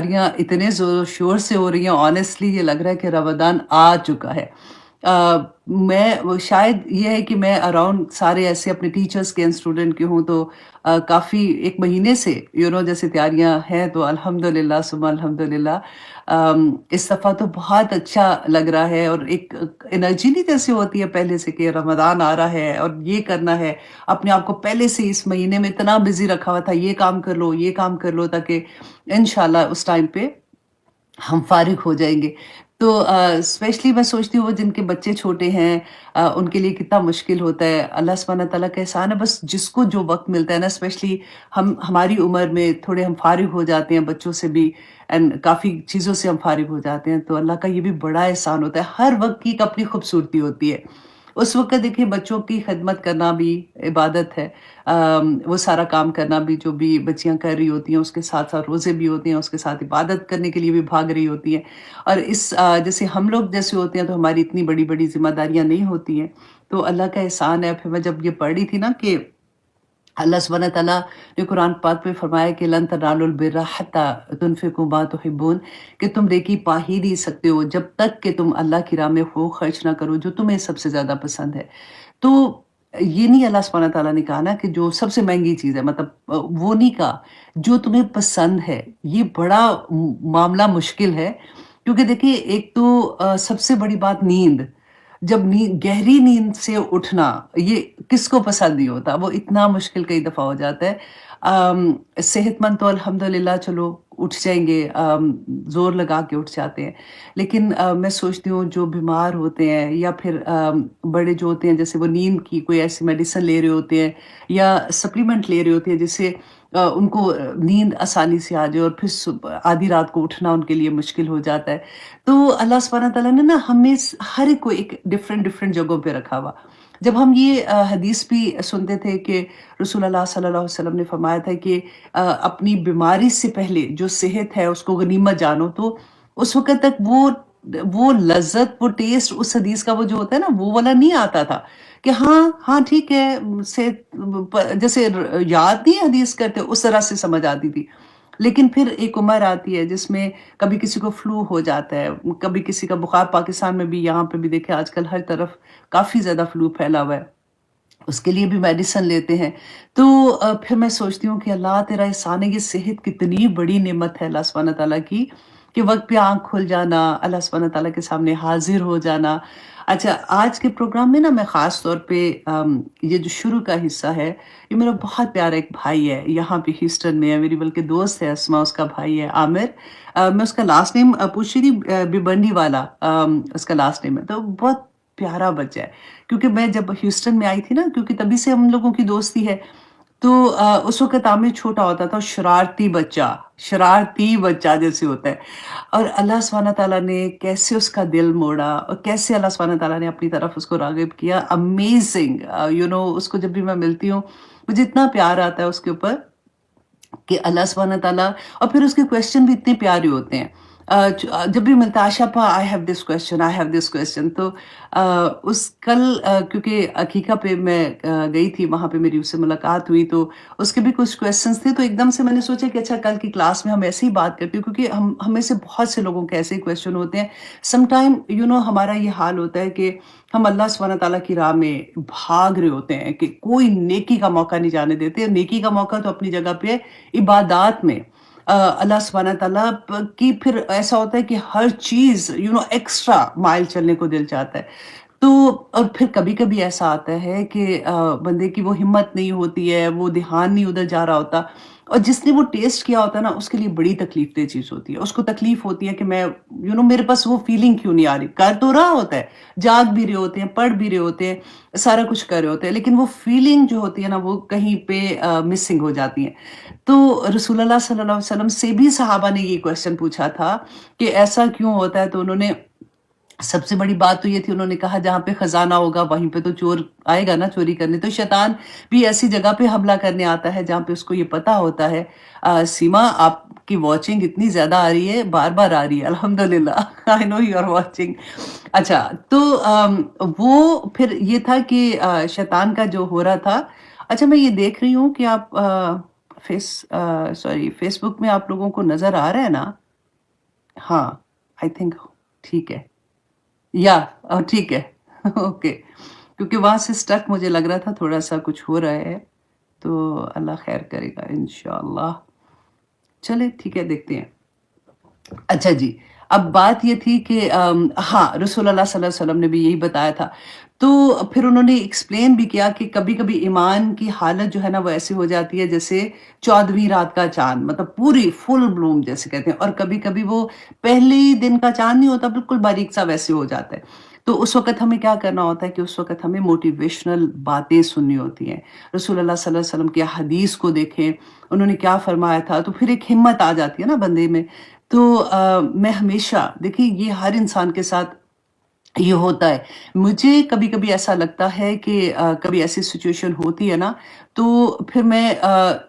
तैयारियाँ इतने ज़ोर शोर से हो रही हैं, ऑनेस्टली ये लग रहा है कि रमज़ान आ चुका है। मैं वो शायद ये है कि मैं अराउंड सारे ऐसे अपने टीचर्स के एंड स्टूडेंट के हूँ, तो काफ़ी 1 महीने से जैसे तैयारियाँ हैं, तो अल्हम्दुलिल्लाह सुम्मा अल्हम्दुलिल्लाह इस दफ़ा तो बहुत अच्छा लग रहा है, और एक एनर्जी नहीं जैसे होती है पहले से कि रमज़ान आ रहा है और ये करना है। अपने आप को पहले से इस महीने में इतना बिज़ी रखा हुआ था, ये काम कर लो, ये काम कर लो, ताकि इंशाल्लाह उस टाइम पे हम फ़ारिग हो जाएँगे। तो स्पेशली मैं सोचती हूँ वो जिनके बच्चे छोटे हैं, उनके लिए कितना मुश्किल होता है। अल्लाह सुब्हानह तआला का एहसान है, बस जिसको जो वक़्त मिलता है ना, स्पेशली हम हमारी उम्र में थोड़े हम फ़ारिग हो जाते हैं बच्चों से भी, एंड काफ़ी चीज़ों से हम फ़ारिग हो जाते हैं, तो अल्लाह का ये भी बड़ा एहसान होता है। हर वक़्त की एक अपनी खूबसूरती होती है। उस वक़्त देखिए बच्चों की खिदमत करना भी इबादत है। वो सारा काम करना भी जो भी बच्चियाँ कर रही होती हैं, उसके साथ-साथ रोज़े भी होते हैं, उसके साथ इबादत करने के लिए भी भाग रही होती हैं। और जैसे हम लोग जैसे होते हैं, तो हमारी इतनी बड़ी-बड़ी ज़िम्मेदारियाँ नहीं होती हैं। तो अल्लाह का एहसान है। फिर मैं जब ये पढ़ रही थी ना कि अल्लाह सुब्हानह तआला ने कुरान पाक में फरमाया कि लन तनालुल बिर्रा हत्ता तुनफिकू मा तुहिब्बून, कि तुम नेकी पा ही नहीं सकते हो जब तक कि तुम अल्लाह की राह में वो खर्च ना करो जो तुम्हें सबसे ज़्यादा पसंद है। तो ये नहीं अल्लाह सुब्हानह तआला ने कहा ना कि जो सबसे महँगी चीज़ है, मतलब वो नहीं कहा, जो तुम्हें पसंद है। ये बड़ा मामला मुश्किल है, क्योंकि देखिए एक तो सबसे बड़ी बात नींद। जब गहरी नींद से उठना, ये किसको पसंद नहीं होता, वो इतना मुश्किल कई दफ़ा हो जाता है। सेहतमंद तो अल्हम्दुलिल्लाह चलो उठ जाएँगे, ज़ोर लगा के उठ जाते हैं। लेकिन मैं सोचती हूँ जो बीमार होते हैं, या फिर बड़े जो होते हैं, जैसे वो नींद की कोई ऐसी मेडिसिन ले रहे होते हैं या सप्लीमेंट ले रहे होते हैं, जिससे उनको नींद आसानी से आ जाए, और फिर आधी रात को उठना उनके लिए मुश्किल हो जाता है। तो अल्लाह सुब्हानह तआला ने ना हमें हर एक को एक डिफरेंट डिफरेंट जगहों पे रखा हुआ। जब हम ये हदीस भी सुनते थे कि रसूल अल्लाह सल्लल्लाहु अलैहि वसल्लम ने फरमाया था कि अपनी बीमारी से पहले जो सेहत है उसको गनीमत जानो, तो उस वक़्त तक वो लज़्ज़त, वो टेस्ट उस हदीस का वो जो होता है ना, वो वाला नहीं आता था कि हाँ, हाँ ठीक है, से जैसे याद नहीं हदीस करते उस तरह से समझ आती थी। लेकिन फिर एक उम्र आती है जिसमें कभी किसी को फ्लू हो जाता है, कभी किसी का बुखार, पाकिस्तान में भी, यहाँ पे भी देखिए आजकल हर तरफ काफ़ी ज़्यादा फ्लू फैला हुआ है। उसके लिए भी मेडिसिन लेते हैं। तो फिर मैं सोचती हूँ कि अल्लाह तेरा एहसान है, ये सेहत कितनी बड़ी नेमत है अल्लाह सुब्हानह तआला की, कि वक़्त पे आँख खुल जाना, अल्लाह सुब्हानह तआला के सामने हाज़िर हो जाना। अच्छा, आज के प्रोग्राम में ना मैं ख़ास तौर पे ये जो शुरू का हिस्सा है, ये मेरा बहुत प्यारा एक भाई है, यहाँ पे ह्यूस्टन में है, मेरी बल्कि दोस्त है अस्मा, उसका भाई है आमिर। मैं उसका लास्ट नेम पूछ रही थी, भिवंडी वाला उसका लास्ट नेम है, तो बहुत प्यारा बच्चा है। क्योंकि मैं जब ह्यूस्टन में आई थी ना, क्योंकि तभी से हम लोगों की दोस्ती है, तो उस वक़्त आमिर छोटा होता था, शरारती बच्चा जैसे होता है। और अल्लाह सुब्हानह तआला ने कैसे उसका दिल मोड़ा, और कैसे अल्लाह सुब्हानह तआला ने अपनी तरफ उसको राग़िब किया, अमेज़िंग। उसको जब भी मैं मिलती हूँ, मुझे इतना प्यार आता है उसके ऊपर कि अल्लाह सुब्हानह तआला, और फिर उसके क्वेश्चन भी इतने प्यारे होते हैं। जब भी मिलता है, आशापा I have this question, I have this question, तो क्योंकि अकीक़ा पे मैं गई थी, वहाँ पे मेरी उससे मुलाकात हुई, तो उसके भी कुछ क्वेश्चंस थे, तो एकदम से मैंने सोचा कि अच्छा कल की क्लास में हम ऐसे ही बात करते हैं, क्योंकि हम में से बहुत से लोगों के ऐसे ही क्वेश्चन होते हैं। समटाइम हमारा ये हाल होता है कि हम अल्लाह सुब्हानह तआला की राह में भाग रहे होते हैं कि कोई नेकी का मौका नहीं जाने देते। नेकी का मौका तो अपनी जगह पे है, इबादत में अल्लाह सुब्हानह तआला की फिर ऐसा होता है कि हर चीज़ एक्स्ट्रा माइल चलने को दिल चाहता है। तो और फिर कभी-कभी ऐसा आता है कि बंदे की वो हिम्मत नहीं होती है, वो ध्यान नहीं उधर जा रहा होता, और जिसने वो टेस्ट किया होता है ना, उसके लिए बड़ी तकलीफ दे चीज़ होती है। उसको तकलीफ होती है कि मैं मेरे पास वो फीलिंग क्यों नहीं आ रही? कर तो रहा होता है, जाग भी रहे होते हैं, पढ़ भी रहे होते हैं, सारा कुछ कर रहे होते हैं, लेकिन वो फीलिंग जो होती है ना, वो कहीं पे मिसिंग हो जाती है। तो रसूलुल्लाह सल्लल्लाहु अलैहि वसल्लम से भी सहाबा ने ये क्वेश्चन पूछा था कि ऐसा क्यों होता है? तो उन्होंने, सबसे बड़ी बात तो ये थी, उन्होंने कहा जहाँ पे खजाना होगा वहीं पे तो चोर आएगा ना चोरी करने, तो शैतान भी ऐसी जगह पे हमला करने आता है जहाँ पे उसको ये पता होता है। सीमा, आपकी वॉचिंग इतनी ज्यादा आ रही है, बार बार आ रही है, अल्हम्दुलिल्लाह, I know you are watching. अच्छा, तो वो फिर ये था कि शैतान का जो हो रहा था। अच्छा, मैं ये देख रही हूँ कि आप फेसबुक में आप लोगों को नजर आ रहा है ना? हाँ, आई थिंक ठीक है। या ठीक है। ओके, क्योंकि वहाँ से स्टक मुझे लग रहा था थोड़ा-सा कुछ हो रहा है, तो अल्लाह ख़ैर करेगा इंशाअल्लाह। चलिए ठीक है, देखते हैं। अच्छा जी, अब बात ये थी कि हाँ, रसूल अल्लाह सल्लल्लाहु अलैहि वसल्लम ने भी यही बताया था। तो फिर उन्होंने एक्सप्लेन भी किया कि कभी-कभी ईमान की हालत जो है ना वो ऐसी हो जाती है जैसे 14वीं रात का चाँद, मतलब पूरी फुल ब्लूम जिसे कहते हैं, और कभी-कभी वो पहले ही दिन का चाँद नहीं होता, बिल्कुल बारीक-सा वैसे हो जाता है। तो उस वक़्त हमें क्या करना होता है कि उस वक़्त हमें मोटिवेशनल बातें सुननी होती हैं। रसूल अल्लाह सल्लल्लाहु अलैहि वसल्लम की हदीस को देखें, उन्होंने क्या फ़रमाया था, तो फिर एक हिम्मत आ जाती है ना बंदे में। तो मैं हमेशा देखिए ये हर इंसान के साथ ये होता है। मुझे कभी-कभी ऐसा लगता है कि कभी ऐसी सिचुएशन होती है ना, तो फिर मैं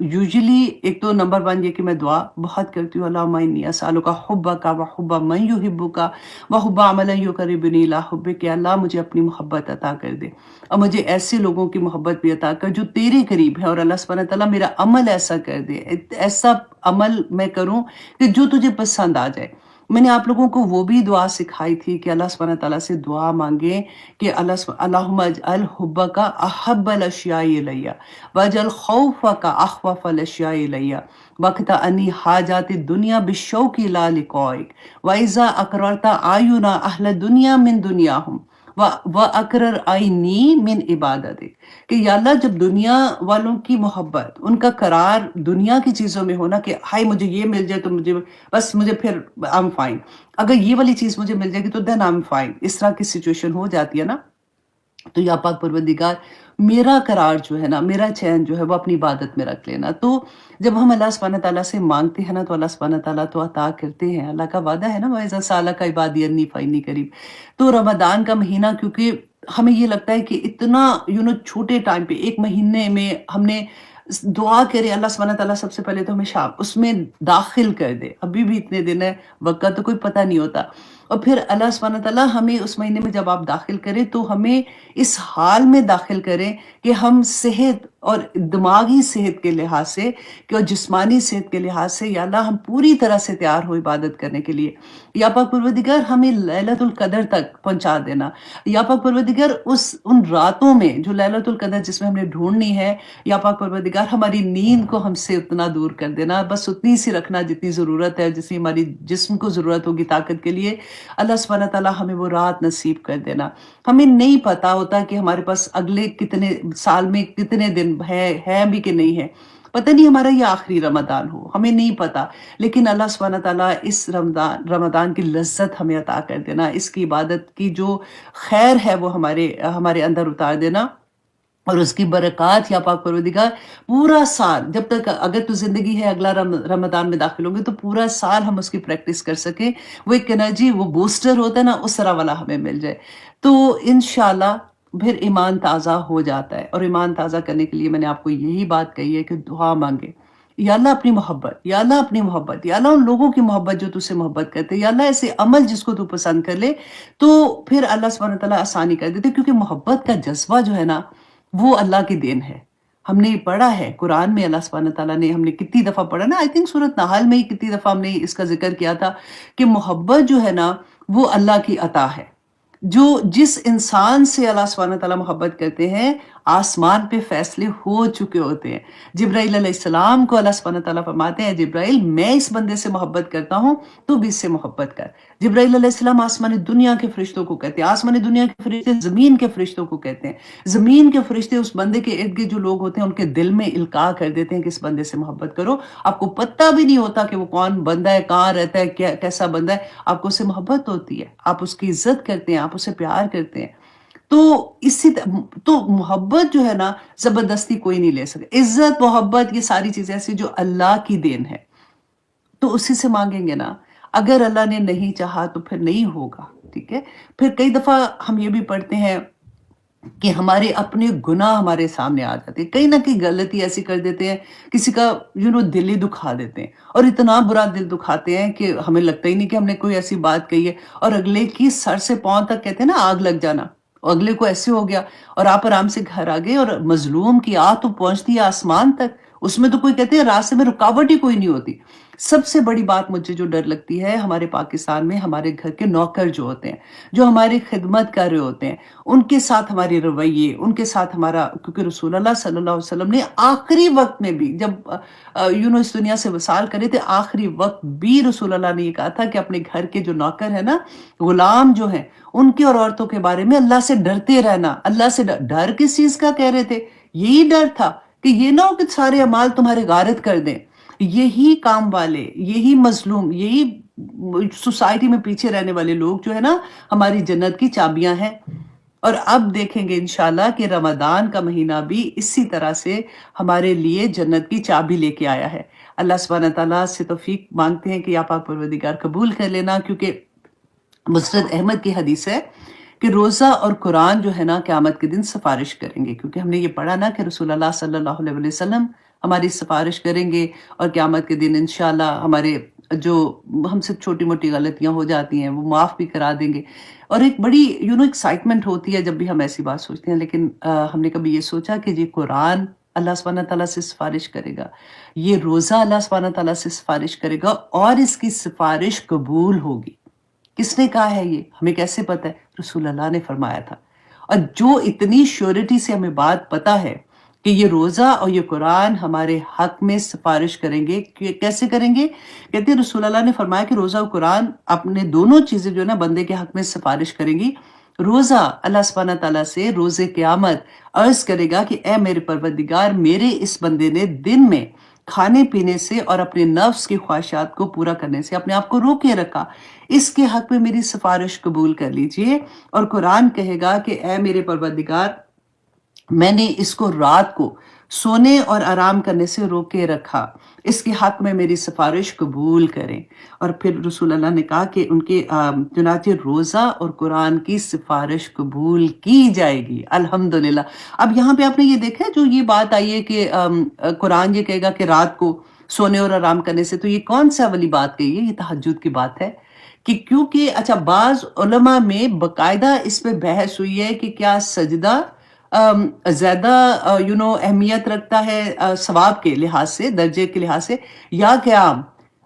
यूजुअली एक तो नंबर 1 ये कि मैं दुआ बहुत करती हूँ, अल्लाहुम्मा इन्नी अस्अलुका हुब्बका व हुब्ब मन युहिब्बुका व हुब्ब अमलन युक़र्रिबुनी इला हुब्बिक, या अल्लाह मुझे अपनी मोहब्बत अता कर दे और मुझे ऐसे लोगों की मोहब्बत भी अता कर जो तेरे करीब है, और अल्लाह सुब्हानहू व तआला मेरा अमल ऐसा कर दे, ऐसा अमल मैं करूँ कि जो तुझे पसंद आ जाए। मैंने आप लोगों को वो भी दुआ सिखाई थी कि अल्लाह सुब्हानहू व तआला से दुआ माँगे कि अल्लाहुम्मा अजअल हुब्बका अहब्बल अशियाइ इलैया वजअल खौफका अखवफल अशियाइ इलैया वक़्त अन्नी हाजाति दुनिया बिशौक़ि इला लिक़ाइक व इज़ा अक़ररता आयुना अहल दुनिया मिन दुनियाहुम व अक़रर आइनी मिन इबादतिक, कि या अल्लाह जब दुनिया वालों की मोहब्बत, उनका करार दुनिया की चीज़ों में हो ना कि हाय मुझे ये मिल जाए तो मुझे बस, मुझे फिर आई एम फाइन। अगर ये वाली चीज़ मुझे मिल जाएगी तो देन आई एम फाइन। इस तरह की सिचुएशन हो जाती है ना, तो या पाक परवरदिगार मेरा करार जो है ना, मेरा चैन जो है वो अपनी इबादत में रख लेना। तो जब हम अल्लाह सुब्हानहू तआला से माँगते हैं ना, तो अल्लाह सुब्हानहू तआला तो अता करते हैं। अल्लाह का वादा है ना, व इज़ा सअलका इबादी अन्नी फ़इन्नी करीब। तो रमज़ान का महीना, क्योंकि हमें ये लगता है कि इतना छोटे टाइम पे 1 महीने में हमने दुआ करे अल्लाह सुब्हानहू तआला सबसे पहले तो हमें उसमें दाखिल कर दे। अभी भी इतने दिन है, वक़्त का तो कोई पता नहीं होता। और फिर अल्लाह सुब्हानहू तआला हमें उस महीने में जब आप दाखिल करें तो हमें इस हाल में दाखिल करें कि हम सेहत और दिमागी सेहत के लिहाज से कि और जिस्मानी सेहत के लिहाज से, या अल्लाह हम पूरी तरह से तैयार हो इबादत करने के लिए। या पाक परवरदिगार हमें लैलतुल क़द्र तक पहुँचा देना। या पाक परवरदिगार उन रातों में जो लैलतुल क़द्र जिसमें हमने ढूँढनी है, या पाक परवरदिगार हमारी नींद को हमसे उतना दूर कर देना, बस उतनी सी रखना जितनी ज़रूरत है, जितनी हमारी जिस्म को ज़रूरत होगी ताकत के लिए। अल्लाह सुब्हानहू तआला हमें वो रात नसीब कर देना। हमें नहीं पता होता कि हमारे पास अगले कितने साल में कितने दिन है भी कि नहीं है। पता नहीं हमारा ये आखिरी रमज़ान हो, हमें नहीं पता। लेकिन अल्लाह सुब्हानहू तआला इस रमज़ान की लज़्ज़त हमें अता कर देना, इसकी इबादत की जो खैर है वो हमारे अंदर उतार देना, और उसकी बरक़ात या पाक परवरदिगार पूरा साल, जब तक अगर तो ज़िंदगी है अगला रमज़ान में दाखिल होंगे तो पूरा साल हम उसकी प्रैक्टिस कर सकें। वो एक एनर्जी, वो बूस्टर होता है ना, उस तरह वाला हमें मिल जाए। तो इंशाअल्लाह फिर ईमान ताज़ा हो जाता है, और ईमान ताज़ा करने के लिए मैंने आपको यही बात कही है कि दुआ माँगे। या अल्लाह अपनी मोहब्बत, या अल्लाह अपनी मोहब्बत, या अल्लाह उन लोगों की मोहब्बत जो तुझसे मोहब्बत करते हैं, या अल्लाह ऐसे अमल जिसको तू पसंद कर ले, तो फिर अल्लाह सुब्हानहू तआला आसानी कर देते हैं, क्योंकि मोहब्बत का जज़्बा जो है ना, वो अल्लाह की देन है। हमने पढ़ा है कुरान में, अल्लाह सुब्हानहू तआला ने, हमने कितनी दफ़ा पढ़ा ना, आई थिंक सूरत नहल में ही कितनी दफ़ा हमने इसका ज़िक्र किया था कि मोहब्बत जो है ना, वो अल्लाह की अता है। जो जिस इंसान से अल्लाह सुब्हानहू तआला मोहब्बत करते हैं, आसमान पे फ़ैसले हो चुके होते हैं। जिब्राइल अलैहिस्सलाम को अल्लाह सुब्हानहू तआला फरमाते हैं, जिब्राइल मैं इस बंदे से मोहब्बत करता हूँ, तू भी इससे मोहब्बत कर। जिब्राइल अलैहिस्सलाम आसमानी दुनिया के फ़रिश्तों को कहते हैं, आसमानी दुनिया के फ़रिश्ते ज़मीन के फ़रिश्तों को कहते हैं। ज़मीन के फ़रिश्ते उस बंदे के इर्द-गिर्द जो लोग होते हैं, उनके दिल में इल्क़ा कर देते हैं कि इस बंदे से मोहब्बत करो। आपको पता भी नहीं होता कि वो कौन बंदा है, कहाँ रहता है, कैसा बंदा है, आपको उससे मोहब्बत होती है, आप उसकी इज़्ज़त करते हैं, आप उसे प्यार करते हैं। तो तो मोहब्बत जो है ना, ज़बरदस्ती कोई नहीं ले सकता। इज़्ज़त, मोहब्बत, ये सारी चीज़ें ऐसी जो अल्लाह की देन है, तो उसी से माँगेंगे ना। अगर अल्लाह ने नहीं चाहा तो फिर नहीं होगा, ठीक है? फिर कई दफ़ा हम ये भी पढ़ते हैं कि हमारे अपने गुनाह हमारे सामने आ जाते हैं। कहीं न कहीं गलती ऐसी कर देते हैं, किसी का दिल ही दुखा देते हैं, और इतना बुरा दिल दुखाते हैं कि हमें लगता ही नहीं कि हमने कोई ऐसी बात कही है, और अगले की सर से पाँव तक, कहते हैं ना, आग लग जाना। और अगले को ऐसे हो गया, और आप आराम से घर आ गए, और मज़लूम की आह तो पहुँचती है आसमान तक। उसमें तो कोई, कहते हैं, रास्ते में रुकावट ही कोई नहीं होती। سب سے بڑی بات مجھے جو ڈر لگتی ہے ہمارے پاکستان میں ہمارے گھر کے نوکر جو ہوتے ہیں، جو ہماری خدمت کر رہے ہوتے ہیں، ان کے ساتھ ہمارے رویے، ان کے ساتھ ہمارا، کیونکہ رسول اللہ صلی اللہ علیہ وسلم نے آخری وقت میں بھی جب اس دنیا سے وصال کرے تھے، آخری وقت بھی رسول اللہ نے یہ کہا تھا کہ اپنے گھر کے جو نوکر ہیں نا، غلام جو ہیں، ان کے اور عورتوں کے بارے میں اللہ سے ڈرتے رہنا، اللہ سے ڈر کس چیز کا کہہ رہے تھے؟ یہی ڈر تھا کہ یہ نہ ہو کہ سارے اعمال تمہارے غارت کر دیں، یہی کام والے، یہی مظلوم، یہی سوسائٹی میں پیچھے رہنے والے لوگ جو ہے نا، ہماری جنت کی چابیاں ہیں۔ اور اب دیکھیں گے انشاءاللہ کہ رمضان کا مہینہ بھی اسی طرح سے ہمارے لیے جنت کی چابی لے کے آیا ہے۔ اللہ سبحانہ تعالیٰ سے توفیق مانگتے ہیں کہ یا پاک پروردگار قبول کر لینا، کیونکہ مسند احمد کی حدیث ہے کہ روزہ اور قرآن جو ہے نا قیامت کے دن سفارش کریں گے، کیونکہ ہم نے یہ پڑھا نا کہ رسول اللہ صلی اللہ علیہ وسلم ہماری سفارش کریں گے، اور قیامت کے دن انشاءاللہ ہمارے جو ہم سے چھوٹی موٹی غلطیاں ہو جاتی ہیں وہ معاف بھی کرا دیں گے۔ اور ایک بڑی ایکسائٹمنٹ ہوتی ہے جب بھی ہم ایسی بات سوچتے ہیں، لیکن ہم نے کبھی یہ سوچا کہ یہ قرآن اللہ سبحانہ تعالیٰ سے سفارش کرے گا، یہ روزہ اللہ سبحانہ تعالیٰ سے سفارش کرے گا، اور اس کی سفارش قبول ہوگی۔ کس نے کہا ہے یہ؟ ہمیں کیسے پتہ ہے؟ رسول اللہ نے فرمایا تھا۔ اور جو اتنی شیورٹی سے ہمیں بات پتہ ہے کہ یہ روزہ اور یہ قرآن ہمارے حق میں سفارش کریں گے، کیسے کریں گے؟ کہتے ہیں رسول اللہ نے فرمایا کہ روزہ اور قرآن اپنے دونوں چیزیں جو ہے نا بندے کے حق میں سفارش کریں گی۔ روزہ اللہ سبحانہ تعالیٰ سے روز قیامت عرض کرے گا کہ اے میرے پروردگار، میرے اس بندے نے دن میں کھانے پینے سے اور اپنے نفس کی خواہشات کو پورا کرنے سے اپنے آپ کو روکے رکھا، اس کے حق میں میری سفارش قبول کر لیجئے۔ اور قرآن کہے گا کہ اے میرے پروردگار، میں نے اس کو رات کو سونے اور آرام کرنے سے روکے رکھا، اس کے حق میں میری سفارش قبول کریں۔ اور پھر رسول اللہ نے کہا کہ ان کے چنانچہ روزہ اور قرآن کی سفارش قبول کی جائے گی، الحمدللہ۔ اب یہاں پہ آپ نے یہ دیکھا ہے جو یہ بات آئی ہے کہ قرآن یہ کہے گا کہ رات کو سونے اور آرام کرنے سے، تو یہ کون سا والی بات کہی ہے؟ یہ تہجد کی بات ہے کہ کیونکہ اچھا بعض علماء میں باقاعدہ اس پہ بحث ہوئی ہے کہ کیا سجدہ زیادہ اہمیت رکھتا ہے ثواب کے لحاظ سے، درجے کے لحاظ سے، یا قیام؟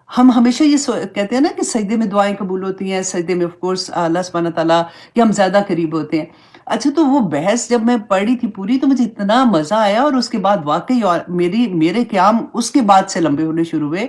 ہم ہمیشہ یہ کہتے ہیں نا کہ سجدے میں دعائیں قبول ہوتی ہیں، سجدے میں آف کورس اللہ سبحانہ تعالیٰ کہ ہم زیادہ قریب ہوتے ہیں۔ اچھا، تو وہ بحث جب میں پڑھی تھی پوری تو مجھے اتنا مزہ آیا، اور اس کے بعد واقعی اور میرے قیام اس کے بعد سے لمبے ہونے شروع ہوئے،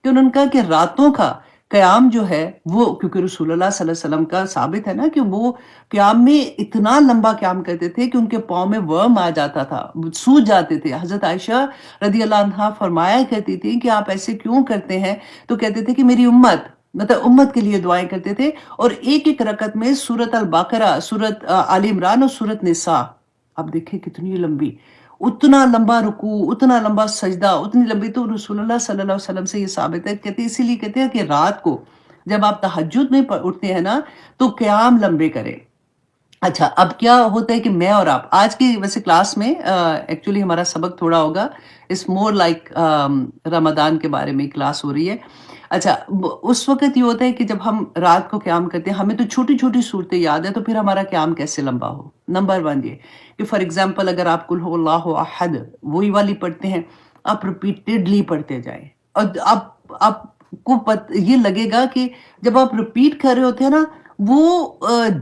کہ انہوں نے کہا کہ راتوں کا قیام جو ہے وہ، کیونکہ رسول اللہ صلی اللہ علیہ وسلم کا ثابت ہے نا کہ وہ قیام میں اتنا لمبا قیام کرتے تھے کہ ان کے پاؤں میں ورم آ جاتا تھا، سوج جاتے تھے۔ حضرت عائشہ رضی اللہ عنہا فرمایا کرتی تھی کہ آپ ایسے کیوں کرتے ہیں؟ تو کہتے تھے کہ میری امت، مطلب امت کے لیے دعائیں کرتے تھے، اور ایک ایک رکعت میں سورۃ البقرہ، سورۃ آل عمران اور سورۃ نساء، اب دیکھیں کتنی لمبی، اتنا لمبا رکوع، اتنا لمبا سجدہ، اتنی لمبی، تو رسول اللہ صلی اللہ علیہ وسلم سے یہ ثابت ہے، کہتے اسی لیے کہتے ہیں کہ رات کو جب آپ تہجد میں اٹھتے ہیں نا تو قیام لمبے کریں۔ اچھا، اب کیا ہوتا ہے کہ میں اور آپ آج کی ویسے کلاس میں ایکچولی ہمارا سبق تھوڑا ہوگا، اس مور لائک رمضان کے بارے میں کلاس ہو رہی ہے۔ اچھا، اس وقت یہ ہوتا ہے کہ جب ہم رات کو قیام کرتے ہیں، ہمیں تو چھوٹی چھوٹی صورتیں یاد ہیں، تو پھر ہمارا قیام کیسے لمبا ہو؟ نمبر 1 یہ کہ فار ایگزامپل اگر آپ قل هو اللہ احد وہی والی پڑھتے ہیں، آپ ریپیٹڈلی پڑھتے جائیں، اور آپ کو یہ لگے گا کہ جب آپ ریپیٹ کر رہے ہوتے ہیں نا، وہ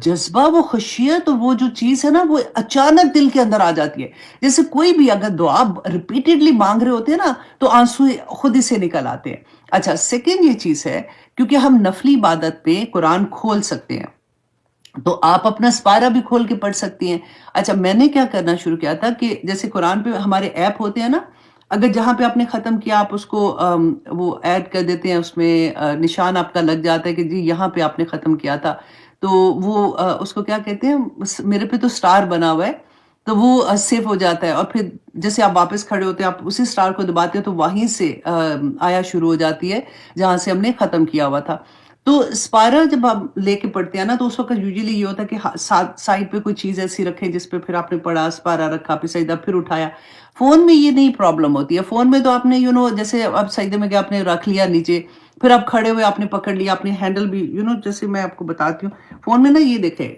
جذبہ، وہ خشیت، وہ جو چیز ہے نا وہ اچانک دل کے اندر آ جاتی ہے۔ جیسے کوئی بھی اگر دعا ریپیٹڈلی مانگ رہے ہوتے ہیں نا تو آنسو خود ہی سے نکل آتے ہیں۔ اچھا، سیکنڈ یہ چیز ہے کیونکہ ہم نفلی عبادت پہ قرآن کھول سکتے ہیں، تو آپ اپنا سپارہ بھی کھول کے پڑھ سکتی ہیں۔ اچھا، میں نے کیا کرنا شروع کیا تھا کہ جیسے قرآن پہ ہمارے ایپ ہوتے ہیں نا، اگر جہاں پہ آپ نے ختم کیا آپ اس کو وہ ایڈ کر دیتے ہیں، اس میں نشان آپ کا لگ جاتا ہے کہ جی یہاں پہ آپ نے ختم کیا تھا، تو وہ اس کو کیا کہتے ہیں، میرے پہ تو سٹار بنا ہوا ہے، تو وہ سیو ہو جاتا ہے، اور پھر جیسے آپ واپس کھڑے ہوتے ہیں آپ اسی سٹار کو دباتے ہیں تو وہیں سے آیا شروع ہو جاتی ہے جہاں سے ہم نے ختم کیا ہوا تھا۔ تو سپارہ جب آپ لے کے پڑھتے ہیں نا تو اس وقت یوزلی یہ ہوتا ہے کہ سائڈ پہ کوئی چیز ایسی رکھیں جس پہ پھر آپ نے پڑھا، سپارہ رکھا، پھر سجدہ، پھر اٹھایا۔ فون میں یہ نہیں پرابلم ہوتی ہے، فون میں تو آپ نے جیسے اب سجدے میں گیا آپ نے رکھ لیا نیچے، پھر آپ کھڑے ہوئے آپ نے پکڑ لیا، آپ نے ہینڈل بھی جیسے میں آپ کو بتاتی ہوں، فون میں نا یہ دیکھیں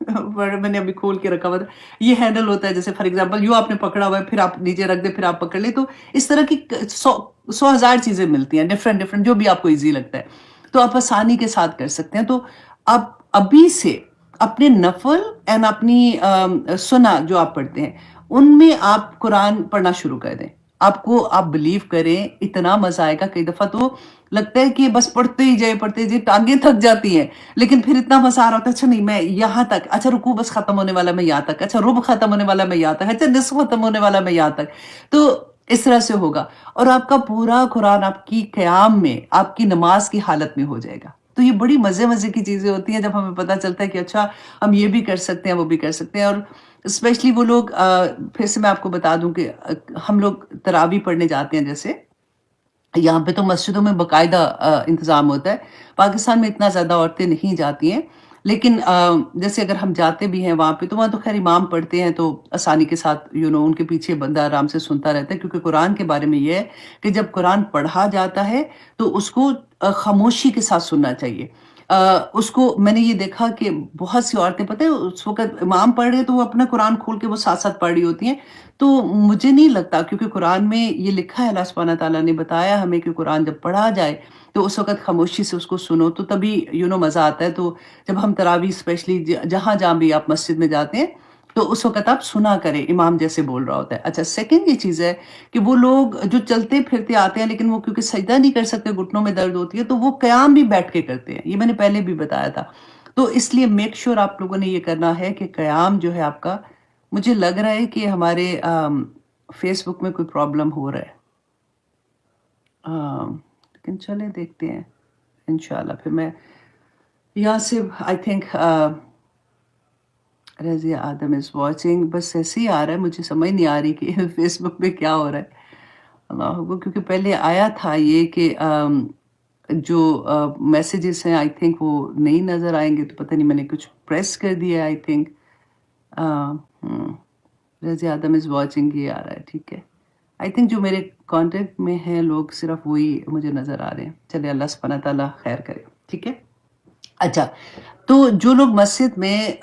पर मैंने अभी खोल के रखा हुआ था। ये हैंडल होता है, जैसे फॉर एग्ज़ाम्पल यूँ आपने पकड़ा हुआ है, फिर आप नीचे रख दें, फिर आप पकड़ लें, तो इस तरह की क 100 हज़ार चीज़ें मिलती हैं, डिफरेंट-डिफरेंट जो भी आपको ईज़ी लगता है। तो आप आसानी के साथ कर सकते हैं। तो आप अभी से अपने नफ़ल एंड अपनी सुना जो आप पढ़ते हैं, उनमें आप कुरान पढ़ना शुरू कर दें। आपको आप बिलीव करें, इतना मज़ा आएगा। कई दफ़ा तो लगता है कि बस पढ़ते ही जाइए, टाँगें थक जाती हैं। लेकिन फिर इतना मज़ा आ रहा होता है, अच्छा नहीं मैं यहाँ तक, अच्छा रुकू बस खत्म होने वाला है मैं यहाँ तक, अच्छा रुब खत्म होने वाला है मैं यहाँ तक, अच्छा निस्फ़ खत्म होने वाला है मैं यहाँ तक। तो इस तरह से होगा और आपका पूरा कुरान आपकी क़याम में, आपकी नमाज़ की हालत में हो जाएगा। तो ये बड़ी मज़े-मज़े की चीज़ें होती हैं जब हमें पता चलता है कि अच्छा हम ये भी कर सकते हैं, वो भी कर सकते हैं। और स्पेशली वो लोग फिर से मैं आपको बता दूँ कि हम लोग तरावी पढ़ने जाते हैं जैसे, यहाँ पे तो मस्जिदों में बाकायदा इंतज़ाम होता है। पाकिस्तान में इतना ज़्यादा औरतें नहीं जाती हैं। लेकिन जैसे अगर हम जाते भी हैं वहाँ पे, तो वहाँ तो ख़ैर इमाम पढ़ते हैं, तो आसानी के साथ उनके पीछे बंदा आराम से सुनता रहता है, क्योंकि कुरान के बारे में ये है कि जब कुरान पढ़ा जाता है, तो उसको ख़ामोशी के साथ सुनना चाहिए। उसको मैंने ये देखा कि बहुत सी औरतें, पता है, उस वक़्त इमाम पढ़ रहे हैं, तो वो अपना कुरान खोल के वो साथ-साथ पढ़ रही होती हैं। तो मुझे नहीं लगता, क्योंकि कुरान में ये लिखा है, अल्लाह सुब्हाना तआला ने बताया हमें कि कुरान जब पढ़ा जाए, तो उस वक़्त खामोशी से उसको सुनो, तो तभी मज़ा आता है। तो जब हम तरावी स्पेशली जहाँ-जहाँ भी आप मस्जिद में जाते हैं, तो उस वक़्त आप सुना करें, इमाम जैसे बोल रहा होता है। अच्छा, सेकंड ये चीज़ है कि वो लोग जो चलते-फिरते आते हैं, लेकिन वो क्योंकि सजदा नहीं कर सकते, घुटनों में दर्द होती है, तो वो क़याम भी बैठ के करते हैं। ये मैंने पहले भी बताया था। तो इसलिए मेक श्योर आप लोगों ने ये करना है कि क़याम जो है आपका, मुझे लग रहा है कि हमारे फ़ेसबुक में कोई प्रॉब्लम हो रहा है। लेकिन चलें देखते हैं, इंशाल्लाह फिर मैं यहाँ से I think Razia Adam is watching, बस ऐसे ही आ रहा है, मुझे समझ नहीं आ रही कि फ़ेसबुक पे क्या हो रहा है। अल्लाह अकबर, क्योंकि पहले आया था ये कि जो मैसेजेस हैं आई थिंक वो नहीं नज़र आएँगे, तो पता नहीं मैंने कुछ प्रेस कर दिया है I think. A, hmm, Razia Adam is watching ये आ रहा है, ठीक है। आई थिंक जो मेरे कॉन्टैक्ट में हैं लोग, सिर्फ़ वही मुझे नज़र आ रहे हैं। चलिए अल्लाह सुब्हाना तआला खैर करे, ठीक है? अच्छा, तो जो लोग मस्जिद में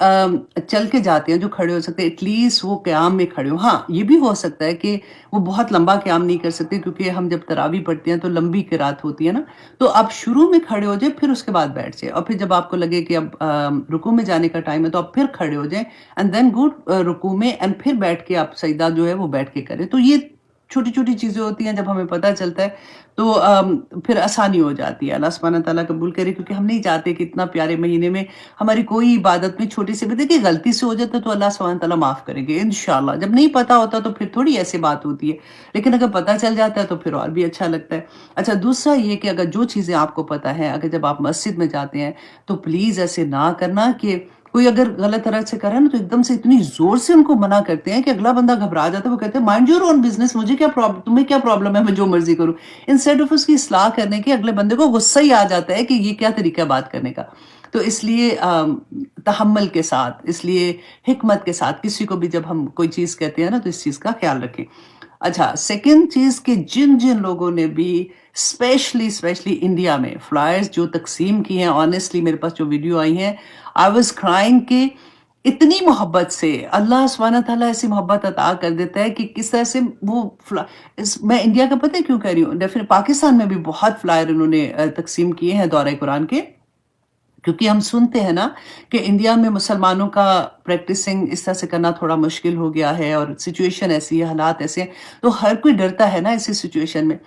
चल के जाते हैं, जो खड़े हो सकते हैं, एटलीस्ट वो क़याम में खड़े हों। हाँ, ये भी हो सकता है कि वो बहुत लंबा क़याम नहीं कर सकते, क्योंकि हम जब तरावी पढ़ते हैं तो लंबी क़िरात होती है ना, तो आप शुरू में खड़े हो जाएँ, फिर उसके बाद बैठ जाएँ, और फिर जब आपको लगे कि अब रुकू में जाने का टाइम है, तो आप फिर खड़े हो जाएँ एंड देन गो रुकू में, एंड फिर बैठ के आप सजदा जो है वो बैठ के करें। तो ये छोटी-छोटी चीज़ें होती हैं, जब हमें पता चलता है, तो फिर आसानी हो जाती है। अल्लाह सुब्हाना तआला कबूल करे, क्योंकि हम नहीं चाहते कि इतना प्यारे महीने में हमारी कोई इबादत में छोटी सी भी, देखिए गलती से हो जाता है तो अल्लाह सुब्हाना तआला माफ़ करेंगे इंशाअल्लाह। जब नहीं पता होता तो फिर थोड़ी ऐसी बात होती है, लेकिन अगर पता चल जाता है तो फिर और भी अच्छा लगता है। अच्छा, दूसरा ये कि अगर जो चीज़ें आपको पता है, अगर जब आप मस्जिद में जाते हैं, तो प्लीज़ ऐसे ना करना कि कोई अगर गलत तरह से करे ना, तो एकदम से इतनी ज़ोर से उनको मना करते हैं कि अगला बंदा घबरा जाता है। वो कहते हैं माइंड योर ओन बिज़नेस, मुझे क्या तुम्हें क्या प्रॉब्लम है, मैं जो मर्ज़ी करूँ। इंस्टेड ऑफ उसकी इस्लाह करने के, अगले बंदे को गुस्सा ही आ जाता है कि ये क्या तरीका है बात करने का। तो इसलिए तहम्मुल के साथ, इसलिए हिकमत के साथ किसी को भी जब हम कोई चीज़ कहते हैं ना, तो इस चीज़ का ख़्याल रखें। अच्छा, सेकंड चीज़ कि जिन-जिन लोगों ने भी स्पेशली इंडिया में फ्लायर्स जो तक़सीम की हैं, ऑनेस्टली मेरे पास जो वीडियो आई हैं, आई वाज़ क्राइंग कि इतनी मोहब्बत से अल्लाह सुब्हाना तआला ऐसी मोहब्बत अता कर देता है कि किस तरह से वो मैं इंडिया का पता है क्यों कह रही हूँ? डेफिनेट पाकिस्तान में भी बहुत फ्लायर उन्होंने तक़सीम किए हैं दौरे कुरान के। क्योंकि हम सुनते हैं ना कि इंडिया में मुसलमानों का प्रैक्टिसिंग इस तरह से करना थोड़ा मुश्किल हो गया है, और सिचुएशन ऐसी है, हालात ऐसे हैं, तो हर कोई डरता है ना ऐसी सिचुएशन में।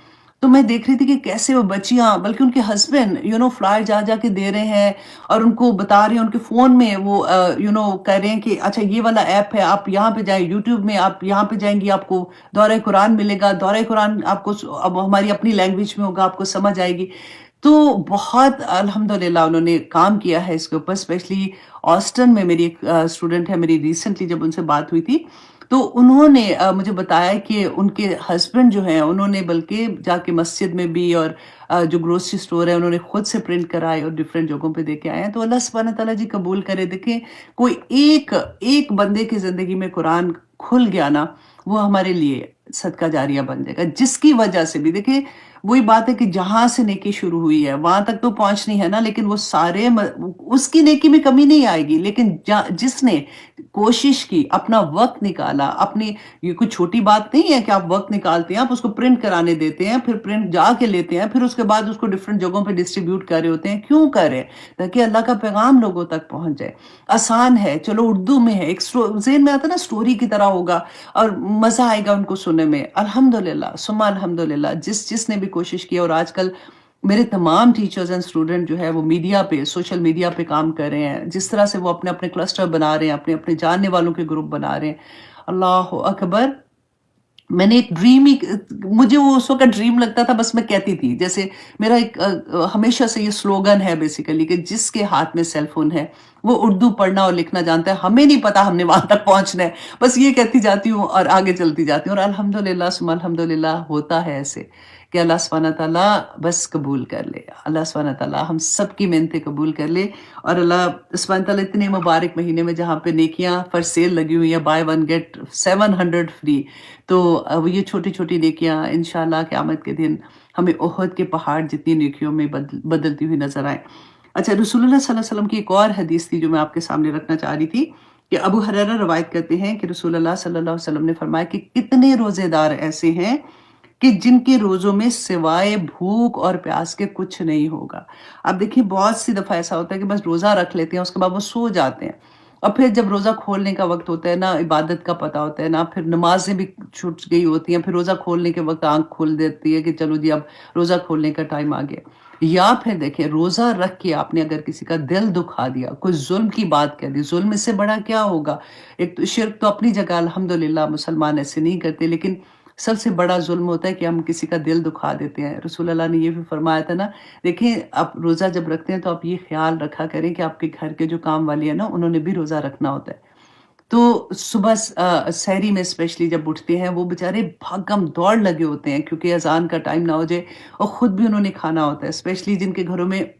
तो मैं देख रही थी कि कैसे वो बच्चियाँ, बल्कि उनके हस्बैंड फ्लायर जा के दे रहे हैं, और उनको बता रहे हैं, उनके फ़ोन में वो कह रहे हैं कि अच्छा ये वाला ऐप है, आप यहाँ पे जाएँ, यूट्यूब में आप यहाँ पे जाएँगी, आपको दौरा कुरान मिलेगा, दौरा कुरान आपको अब हमारी अपनी लैंग्वेज में होगा, आपको समझ आएगी। तो बहुत अल्हम्दुलिल्लाह उन्होंने काम किया है इसके ऊपर। स्पेशली ऑस्टन में मेरी एक स्टूडेंट है, मेरी रिसेंटली जब उनसे बात हुई थी, तो उन्होंने मुझे बताया कि उनके हस्बैंड जो हैं, उन्होंने बल्कि जाके मस्जिद में भी, और जो ग्रोसरी स्टोर है उन्होंने खुद से प्रिंट कराए और डिफरेंट जगहों पे दे के आए हैं। तो अल्लाह सुब्हाना तआला जी कबूल करे। देखें, कोई एक एक बंदे की ज़िंदगी में कुरान खुल गया ना, वो हमारे लिए सदका जारिया बन जाएगा, जिसकी वजह से भी देखिए वही बात है कि जहाँ से नेकी शुरू हुई है, वहाँ तक तो पहुँचनी है ना, लेकिन वो सारे उसकी नेकी में कमी नहीं आएगी, लेकिन जिसने कोशिश की, अपना वक़्त निकाला, अपनी ये कोई छोटी बात नहीं है कि आप वक़्त निकालते हैं, आप उसको प्रिंट कराने देते हैं, फिर प्रिंट जाके लेते हैं, फिर उसके बाद उसको डिफरेंट जगहों पे डिस्ट्रीब्यूट कर रहे होते हैं। क्यों कर रहे हैं? ताकि अल्लाह का पैगाम लोगों तक पहुँच जाए। आसान है, चलो उर्दू में है, एक ज़हन में आता है ना स्टोरी की तरह होगा और मज़ा आएगा उनको सुनने में। अल्हम्दुलिल्लाह, सुम्मा अल्हम्दुलिल्लाह जिसने भी कोशिश की और आजकल मेरे तमाम टीचर्स एंड स्टूडेंट जो है वो मीडिया पे, सोशल मीडिया पे काम कर रहे हैं। जिस तरह से वो अपने-अपने क्लस्टर बना रहे हैं, अपने-अपने जानने वालों के ग्रुप बना रहे हैं। अल्लाहु अकबर! मैंने एक ड्रीम ही मुझे वो उस वक़्त ड्रीम लगता था, बस मैं कहती थी। जैसे मेरा एक हमेशा से ये स्लोगन है बेसिकली कि जिसके हाथ में सेल फ़ोन है, वो उर्दू पढ़ना और लिखना जानता है। हमें नहीं पता हमने वहाँ तक पहुँचना है। बस ये कहती जाती हूँ और आगे चलती जाती हूँ और अल्हम्दुलिल्लाह सुम्मा अल्हम्दुलिल्लाह होता है ऐसे कि अल्लाह सुब्हानहू व तआला बस कबूल कर ले। अल्लाह सुब्हानहू व तआला हम सबकी मिन्नतें कबूल कर ले और अल्लाह सुब्हानहू व तआला इतने मुबारक महीने में जहाँ पे नेकियाँ फॉर सेल लगी हुई है, बाय वन गेट 700 फ्री। तो अब ये छोटी-छोटी नेकियाँ इंशाअल्लाह क़यामत के दिन हमें उहद के पहाड़ जितनी नेकियों में बदलती हुई नज़र आएँ। अच्छा, रसूलुल्लाह सल्लल्लाहु अलैहि वसल्लम की एक और हदीस थी जो मैं आपके सामने रखना चाह रही थी कि अबू हुरैरा रवायत करते हैं कि रसूलुल्लाह सल्लल्लाहु अलैहि वसल्लम ने फरमाया कि कितने रोज़ेदार ऐसे हैं कि जिनके रोज़ों में सिवाय भूख और प्यास के कुछ नहीं होगा। अब देखिए बहुत सी दफ़ा ऐसा होता है कि बस रोज़ा रख लेते हैं, उसके बाद वो सो जाते हैं। और फिर जब रोज़ा खोलने का वक़्त होता है ना, इबादत का पता होता है ना, फिर नमाज़ें भी छूट गई होती हैं, फिर रोज़ा खोलने के वक़्त आँख खोल देती है कि चलो जी अब रोज़ा खोलने का टाइम आ गया। या फिर देखिए रोज़ा रख के आपने अगर किसी का दिल दुखा दिया, कोई ज़ुल्म की बात कह दी, ज़ुल्म इससे बड़ा क्या होगा? एक तो शिर्क तो अपनी जगह अल्हम्दुलिल्लाह मुसलमान ऐसे नहीं करते, लेकिन सबसे बड़ा ज़ुल्म होता है कि हम किसी का दिल दुखा देते हैं। रसूल अल्लाह ने ये भी फरमाया था ना, देखिए आप रोज़ा जब रखते हैं तो आप ये ख़्याल रखा करें कि आपके घर के जो काम वाली है ना, उन्होंने भी रोज़ा रखना होता है। तो सुबह सहरी में स्पेशली जब उठते हैं, वो बेचारे भागम-दौड़ लगे होते हैं क्योंकि अज़ान का टाइम ना हो जाए और खुद भी उन्होंने खाना होता है। स्पेशली जिनके घरों में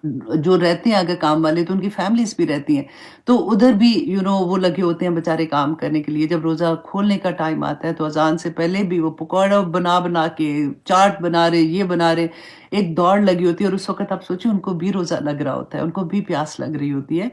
जो रहते हैं अगर काम वाले तो उनकी फैमिलीज़ भी रहती हैं। तो उधर भी वो लगे होते हैं बेचारे काम करने के लिए। जब रोज़ा खोलने का टाइम आता है तो अज़ान से पहले भी वो पकौड़ा बना-बना के चाट बना रहे, ये बना रहे, एक दौड़ लगी होती है और उस वक़्त आप सोचिए उनको भी रोज़ा लग रहा होता है, उनको भी प्यास लग रही होती है।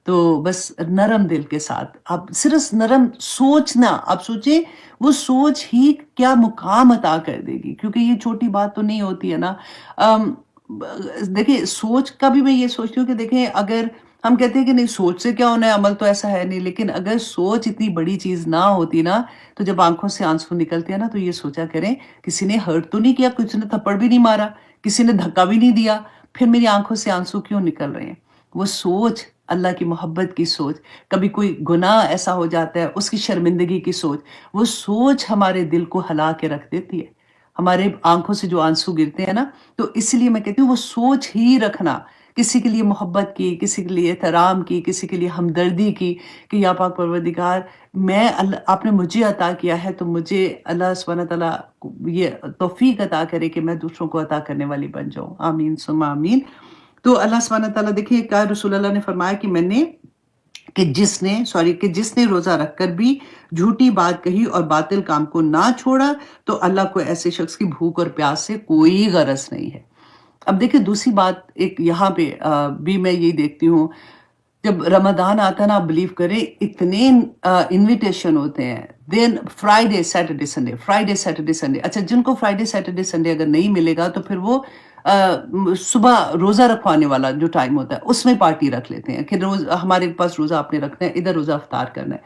तो बस नरम दिल के साथ आप सिर्फ़ नरम सोचना, आप सोचिए वो सोच ही क्या मुक़ाम अता कर देगी क्योंकि ये छोटी बात तो नहीं होती है ना। अम देखिए सोच का भी मैं ये सोचती हूँ कि देखें अगर हम कहते हैं कि नहीं सोच से क्या होना है, अमल तो ऐसा है नहीं, लेकिन अगर सोच इतनी बड़ी चीज़ ना होती ना, तो जब आँखों से आँसू निकलते हैं ना, तो ये सोचा करें किसी ने हर्ट तो नहीं किया, किसी ने थप्पड़ भी नहीं मारा, किसी ने धक्का भी नहीं दिया, फिर मेरी आँखों से आँसू क्यों निकल रहे हैं? वो सोच अल्लाह की मोहब्बत की सोच, कभी कोई गुनाह ऐसा हो जाता है, उसकी शर्मिंदगी की सोच, वो सोच हमारे दिल को हिला के रख देती है। हमारे आँखों से जो आँसू गिरते हैं ना, तो इसलिए मैं कहती हूँ वो सोच ही रखना, किसी के लिए मोहब्बत की, किसी के लिए एहतराम की, किसी के लिए हमदर्दी की, कि या पाक परवरदिगार मैं आपने मुझे अता किया है तो मुझे अल्लाह सुब्हानहू व तआला ये तौफ़ीक अता करे कि मैं दूसरों को अता करने वाली बन जाऊँ। आमीन सुम्मा आमीन। तो अल्लाह सुब्हानहू व तआला देखिए क्या रसूल अल्लाह ने फरमाया कि जिसने रोज़ा रखकर भी झूठी बात कही और बातिल काम को ना छोड़ा, तो अल्लाह को ऐसे शख्स की भूख और प्यास से कोई गरज नहीं है। अब देखिए दूसरी बात एक यहाँ पे भी मैं यही देखती हूँ, जब रमज़ान आता है ना आप बिलीव करें इतने इन्विटेशन होते हैं, देन फ्राइडे, सैटरडे, संडे अच्छा जिनको फ्राइडे, सैटरडे, संडे अगर नहीं मिलेगा तो फिर वो सुबह रोज़ा रखवाने वाला जो टाइम होता है, उसमें पार्टी रख लेते हैं कि रोज़ हमारे पास रोज़ा आपने रखना है, इधर रोज़ा इफ्तार करना है।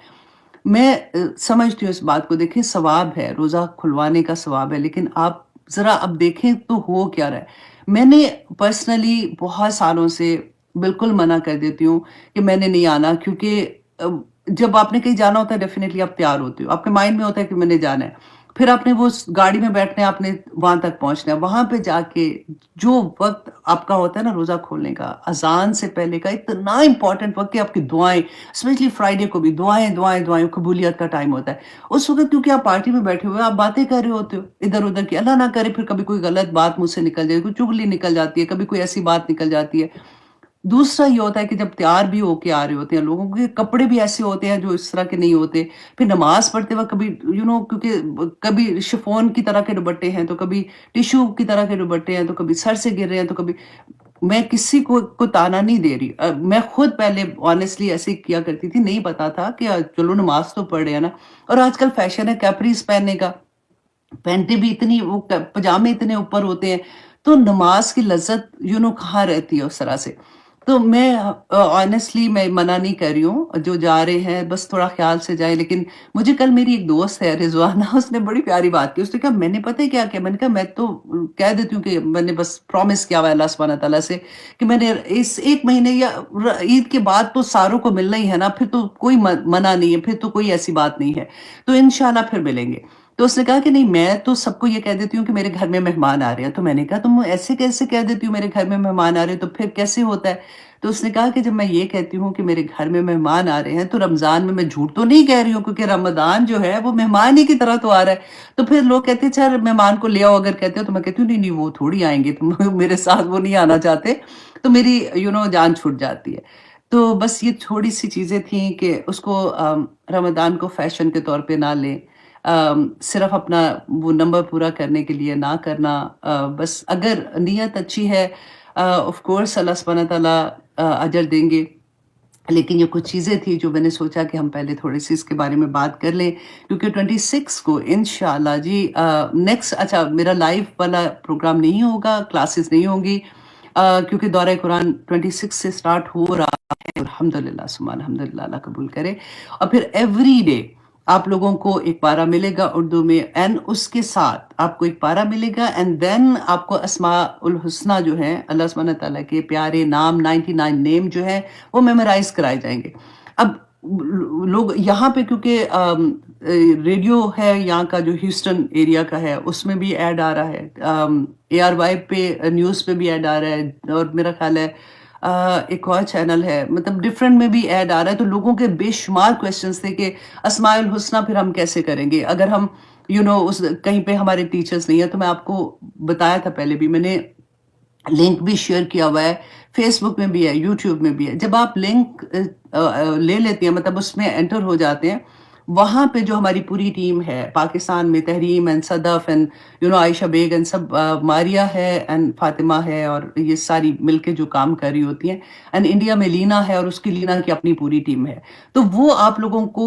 मैं समझती हूँ इस बात को, देखिए सवाब है, रोज़ा खुलवाने का सवाब है, लेकिन आप ज़रा अब देखें तो हो क्या रहा है। मैंने पर्सनली बहुत सालों से बिल्कुल मना कर देती हूँ कि मैंने नहीं आना क्योंकि जब आपने कहीं जाना होता है डेफ़िनिटली आप तैयार होते हो, आपके माइंड में होता है कि मैंने जाना है। फिर आपने वो स गाड़ी में बैठना है, आपने वहाँ तक पहुँचना है। वहाँ पे जाके जो वक़्त आपका होता है ना रोज़ा खोलने का, अज़ान से पहले का इतना इम्पोर्टेंट वक़्त कि आपकी दुआएँ, स्पेशली फ्राइडे को भी दुआएँ, दुआएँ, दुआएँ, कबूलियत का टाइम होता है। उस वक़्त क्योंकि आप पार्टी में बैठे हुए हो, आप बातें कर रहे होते हो इधर-उधर की, अल्लाह ना करे फिर कभी कोई गलत बात मुँह से निकल जाए, कोई चुगली निकल जाती है, कभी कोई ऐसी बात निकल जाती है। दूसरा ये होता है कि जब तैयार भी होके आ रहे होते हैं, लोगों के कपड़े भी ऐसे होते हैं जो इस तरह के नहीं होते। फिर नमाज़ पढ़ते वक़्त कभी क्योंकि कभी शिफ़ॉन की तरह के दुपट्टे हैं, तो कभी टिश्यू की तरह के दुपट्टे हैं, तो कभी सर से गिर रहे हैं, तो कभी मैं किसी को ताना नहीं दे रही। मैं खुद पहले ऑनेस्टली ऐसे ही किया करती थी, नहीं पता था कि चलो नमाज़ तो पढ़ रहे हैं ना। और आजकल फ़ैशन है कैपरीज़ पहनने का। पैंटें भी इतनी वो क पजामे इतने ऊपर होते हैं, तो नमाज़ की लज़्ज़त कहाँ रहती है उस तरह से। तो मैं ऑनेस्टली मैं मना नहीं कर रही हूँ, जो जा रहे हैं बस थोड़ा ख़्याल से जाएँ। लेकिन मुझे कल मेरी एक दोस्त है रिज़वाना, उसने बड़ी प्यारी बात की। उसने कहा मैंने पता है क्या किया? मैंने कहा मैं तो कह देती हूँ कि मैंने बस प्रॉमिस किया हुआ है अल्लाह सुब्हाना तआला से कि मैंने इस 1 महीने या ईद के बाद तो सारों को मिलना ही है ना, फिर तो कोई मना नहीं है, फिर तो कोई ऐसी बात नहीं है। तो इंशाल्लाह फिर मिलेंगे। तो उसने कहा कि नहीं मैं तो सबको ये कह देती हूँ कि मेरे घर में मेहमान आ रहे हैं। तो मैंने कहा तुम ऐसे कैसे कह देती हो मेरे घर में मेहमान आ रहे हैं, तो फिर कैसे होता है? तो उसने कहा कि जब मैं ये कहती हूँ कि मेरे घर में मेहमान आ रहे हैं, तो रमज़ान में मैं झूठ तो नहीं कह रही हूँ, क्योंकि रमज़ान जो है वो मेहमान ही की तरह तो आ रहा है। तो फिर लोग कहते हैं अच्छा मेहमान को ले आओ, अगर कहते हो तो मैं कहती हूँ नहीं, नहीं वो थोड़ी आएँगे, तुम मेरे साथ वो नहीं आना चाहते। तो मेरी जान छूट जाती है। तो बस ये थोड़ी-सी चीज़ें थी कि उसको रमज़ान को फ़ैशन के तौर पे ना लें। सिर्फ़ अपना वो नंबर पूरा करने के लिए ना करना। बस अगर नीयत अच्छी है, ऑफ़ कोर्स अल्लाह सुब्हाना तआला अजर देंगे। लेकिन ये कुछ चीज़ें थी जो मैंने सोचा कि हम पहले थोड़ी-सी इसके बारे में बात कर लें, क्योंकि 26 को इंशाअल्लाह जी नेक्स्ट अच्छा मेरा लाइव वाला प्रोग्राम नहीं होगा, क्लासेस नहीं होंगी, क्योंकि दौरा कुरान 26 से स्टार्ट हो रहा है। अल्हम्दुलिल्लाह सुम्मा अल्हम्दुलिल्लाह, अल्लाह कबूल करे। और फिर एवरी डे आप लोगों को एक पारा मिलेगा उर्दू में, एंड उसके साथ आपको एक पारा मिलेगा, एंड देन आपको अस्माउल हुस्ना जो है अल्लाह सुब्हानहू तआला के प्यारे नाम 99 नेम जो है वो मेमोराइज़ कराए जाएँगे। अब लोग यहाँ पे क्योंकि रेडियो है यहाँ का जो ह्यूस्टन एरिया का है, उसमें भी ऐड आ रहा है। ARY पे न्यूज़ पे भी ऐड आ रहा है, और मेरा ख़्याल है एक और चैनल है, मतलब डिफरेंट में भी ऐड आ रहा है। तो लोगों के बेशुमार क्वेश्चंस थे कि अस्माउल हुस्ना फिर हम कैसे करेंगे? अगर हम उस कहीं पे हमारे टीचर्स नहीं है। तो मैं आपको बताया था पहले भी, मैंने लिंक भी शेयर किया हुआ है, फेसबुक में भी है, यूट्यूब में भी है। जब आप लिंक ले लेती हैं, मतलब उसमें एंटर हो जाते हैं, वहाँ पे जो हमारी पूरी टीम है पाकिस्तान में, Tehreem and Sadaf and Ayesha Baig and सब, मारिया है एंड फातिमा है, और ये सारी मिलके जो काम कर रही होती हैं, एंड इंडिया में लीना है और उसकी लीना की अपनी पूरी टीम है। तो वो आप लोगों को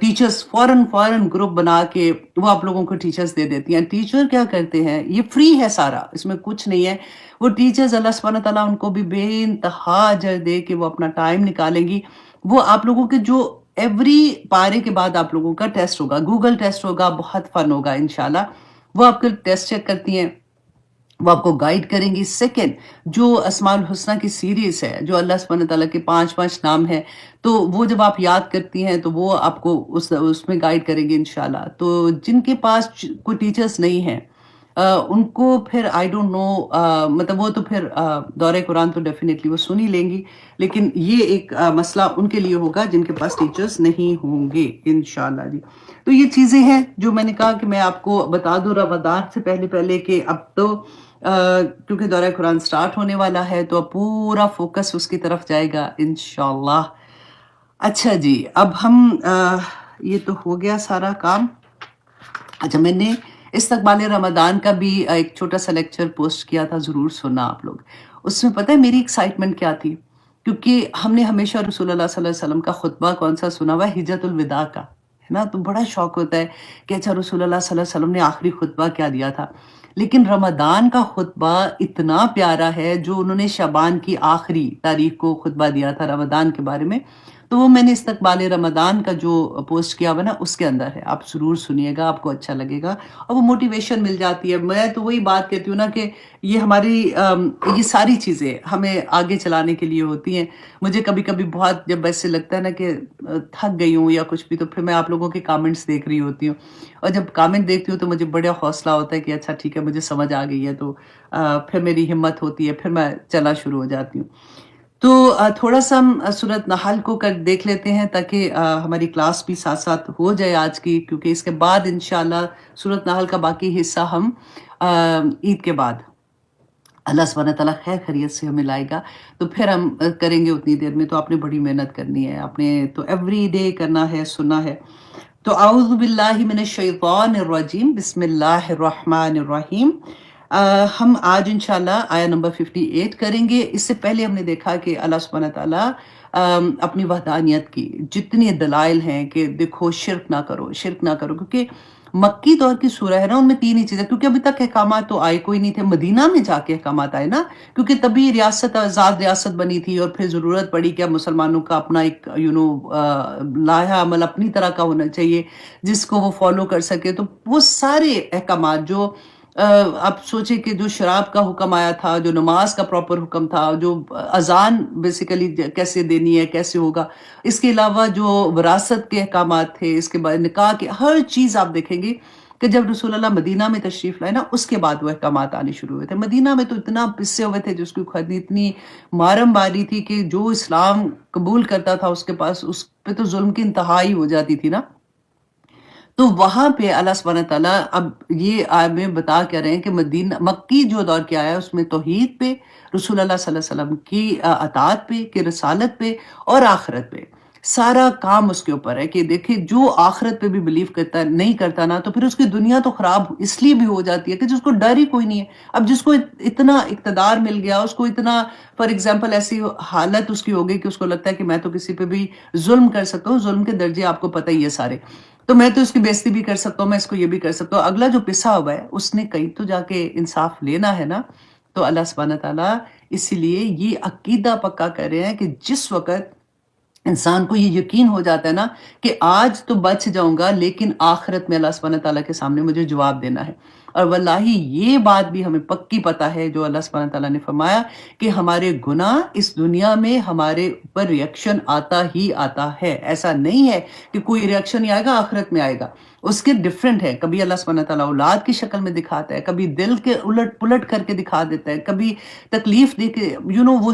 टीचर्स फ़ौरन फ़ौरन ग्रुप बना के वो आप लोगों को टीचर्स दे देती हैं। टीचर क्या करते हैं, ये फ्री है सारा, इसमें कुछ नहीं है। वो टीचर्स अल्लाह सुब्हानहू तआला उनको भी बेइंतहा अजर दे के वो अपना टाइम निकालेंगी। वो आप लोगों के जो एवरी पारे के बाद आप लोगों का टेस्ट होगा, गूगल टेस्ट होगा, बहुत फन होगा इंशाल्लाह। वो आपके टेस्ट चेक करती हैं, वो आपको गाइड करेंगी। सेकंड, जो अस्माउल हुस्ना की सीरीज़ है, जो अल्लाह सुब्हानहू तआला के 5-5 नाम हैं, तो वो जब आप याद करती हैं, तो वो आपको उसमें गाइड करेंगे इंशाल्लाह। तो जिनके पास कोई टीचर्स नहीं हैं, उनको फिर आई डोंट नो, मतलब वो तो फिर दौरे कुरान तो डेफ़िनेटली वो सुन ही लेंगी, लेकिन ये एक मसला उनके लिए होगा जिनके पास टीचर्स नहीं होंगे इंशाल्लाह जी। तो ये चीज़ें हैं जो मैंने कहा कि मैं आपको बता दूँ रमज़ान से पहले-पहले, कि अब तो क्योंकि दौरा कुरान स्टार्ट होने वाला है, तो अब पूरा फ़ोकस उसकी तरफ जाएगा इंशाल्लाह। अच्छा जी, अब हम ये तो हो गया सारा काम। अच्छा, मैंने इस्तक़बाल रमज़ान का भी एक छोटा-सा लेक्चर पोस्ट किया था, ज़रूर सुनना आप लोग। उसमें पता है मेरी एक्साइटमेंट क्या थी? क्योंकि हमने हमेशा रसूलुल्लाह सल्लल्लाहु अलैहि वसल्लम का खुतबा कौन-सा सुना हुआ है, हिज्जतुल विदा का, है ना? तो बड़ा शौक होता है कि अच्छा रसूलुल्लाह सल्लल्लाहु अलैहि वसल्लम ने आखिरी खुतबा क्या दिया था? लेकिन रमज़ान का खुतबा इतना प्यारा है, जो उन्होंने शबान की आखिरी तारीख को खुतबा दिया था रमज़ान के बारे में। तो वो मैंने इस्तक़बाल रमज़ान का जो पोस्ट किया हुआ है ना, उसके अंदर है। आप ज़रूर सुनिएगा, आपको अच्छा लगेगा और वो मोटिवेशन मिल जाती है। मैं तो वही बात कहती हूँ ना कि ये हमारी ये सारी चीज़ें हमें आगे चलाने के लिए होती हैं। मुझे कभी-कभी बहुत जब ऐसे लगता है ना कि थक गई हूँ या कुछ भी, तो फिर मैं आप लोगों के कमेंट्स देख रही होती हूँ, और जब कमेंट देखती हूँ तो मुझे बड़ा हौसला होता है कि अच्छा ठीक है, मुझे समझ आ गई है, तो फिर मेरी हिम्मत होती है, फिर मैं चलना शुरू हो जाती हूँ। तो थोड़ा-सा हम सूरत नहल को कर देख लेते हैं, ताकि हमारी क्लास भी साथ-साथ हो जाए आज की, क्योंकि इसके बाद इंशाल्लाह सूरत नहल का बाकी हिस्सा हम ईद के बाद اللہ सुब्हान तआला खैर खैरियत से हमें लाएगा, तो फिर हम करेंगे उतनी देर में। तो आपने बड़ी मेहनत करनी है, आपने तो एवरी डे करना है, सुनना है। तो आऊज़ु बिल्लाहि मिनश शैतानिर रजीम, बिस्मिल्लाहिर रहमानिर रहीम। हम आज इंशाल्लाह आया नंबर 58 करेंगे। इससे पहले हमने देखा कि अल्लाह सुब्हान तआला अपनी वहदानियत की जितनी दलाइल हैं कि देखो शिर्क ना करो, क्योंकि मक्की दौर की सूरह है ना, उनमें 3 ही चीज़ें, क्योंकि अभी तक अहकामात तो आए कोई नहीं थे, मदीना में जाके अहकामात आए ना, क्योंकि तभी रियासत आज़ाद रियासत बनी थी और फिर ज़रूरत पड़ी कि अब मुसलमानों का अपना एक लाया अमल अपनी तरह का होना चाहिए, जिसको वो फ़ॉलो कर सके। तो वो सारे अहकामात जो आप सोचिए कि जो शराब का हुक्म आया था, जो नमाज़ का प्रॉपर हुक्म था, जो अज़ान बेसिकली कैसे देनी है, कैसे होगा, इसके अलावा जो विरासत के अहकामात थे, इसके बाद निकाह के हर चीज़ आप देखेंगे कि जब रसूल अल्लाह मदीना में तशरीफ़ लाए ना, उसके बाद वो अहकामात आने शुरू हुए थे। मदीना में तो इतना पिसे हुए थे, जिसकी खुद इतनी मारम मारी थी कि जो इस्लाम कबूल करता था उसके पास उस पे तो ज़ुल्म की इंतहा ही हो जाती थी ना। तो वहाँ पे अल्लाह सुब्हान तआला अब ये में बता क्या रहे हैं कि मदीना मक्की जो दौर किया है उसमें तौहीद पे, रसूल अल्लाह सल्लल्लाहु अलैहि वसल्लम की अताअत पे, कि रिसालत पे और आखिरत पे। सारा काम उसके ऊपर है कि देखिए जो आखिरत पे भी बिलीव करता नहीं करता ना, तो फिर उसकी दुनिया तो खराब इसलिए भी हो जाती है कि जिसको डर ही कोई नहीं है। अब जिसको इतना इक़्तिदार मिल गया, उसको इतना फॉर एग्ज़ाम्पल ऐसी हालत उसकी हो गई कि उसको लगता है कि मैं तो किसी पे भी ज़ुल्म कर सकता हूँ, ज़ुल्म के दर्जे आपको पता ही है सारे। तो मैं तो इसकी बेइज़्ज़ती भी कर सकता हूँ, मैं इसको ये भी कर सकता हूँ। अगला जो पिसा हुआ है, उसने कहीं तो जाके इंसाफ लेना है ना। तो अल्लाह सुब्हान तआला इसीलिए ये अकीदा पक्का कर रहे हैं कि जिस वक़्त इंसान को ये यकीन हो जाता है ना कि आज तो बच जाऊँगा, लेकिन आखिरत में अल्लाह सुब्हान तआला के सामने मुझे जवाब देना है। और वल्लाही ये बात भी हमें पक्की पता है जो अल्लाह सुब्हान तआला ने फरमाया कि हमारे गुनाह इस दुनिया में हमारे ऊपर रिएक्शन आता ही आता है। ऐसा नहीं है कि कोई रिएक्शन नहीं आएगा, आखिरत में आएगा। उसके डिफरेंट है, कभी अल्लाह सुब्हान तआला औलाद की शक्ल में दिखाता है, कभी दिल के उलट-पुलट करके दिखा देता है, कभी तकलीफ दे के वो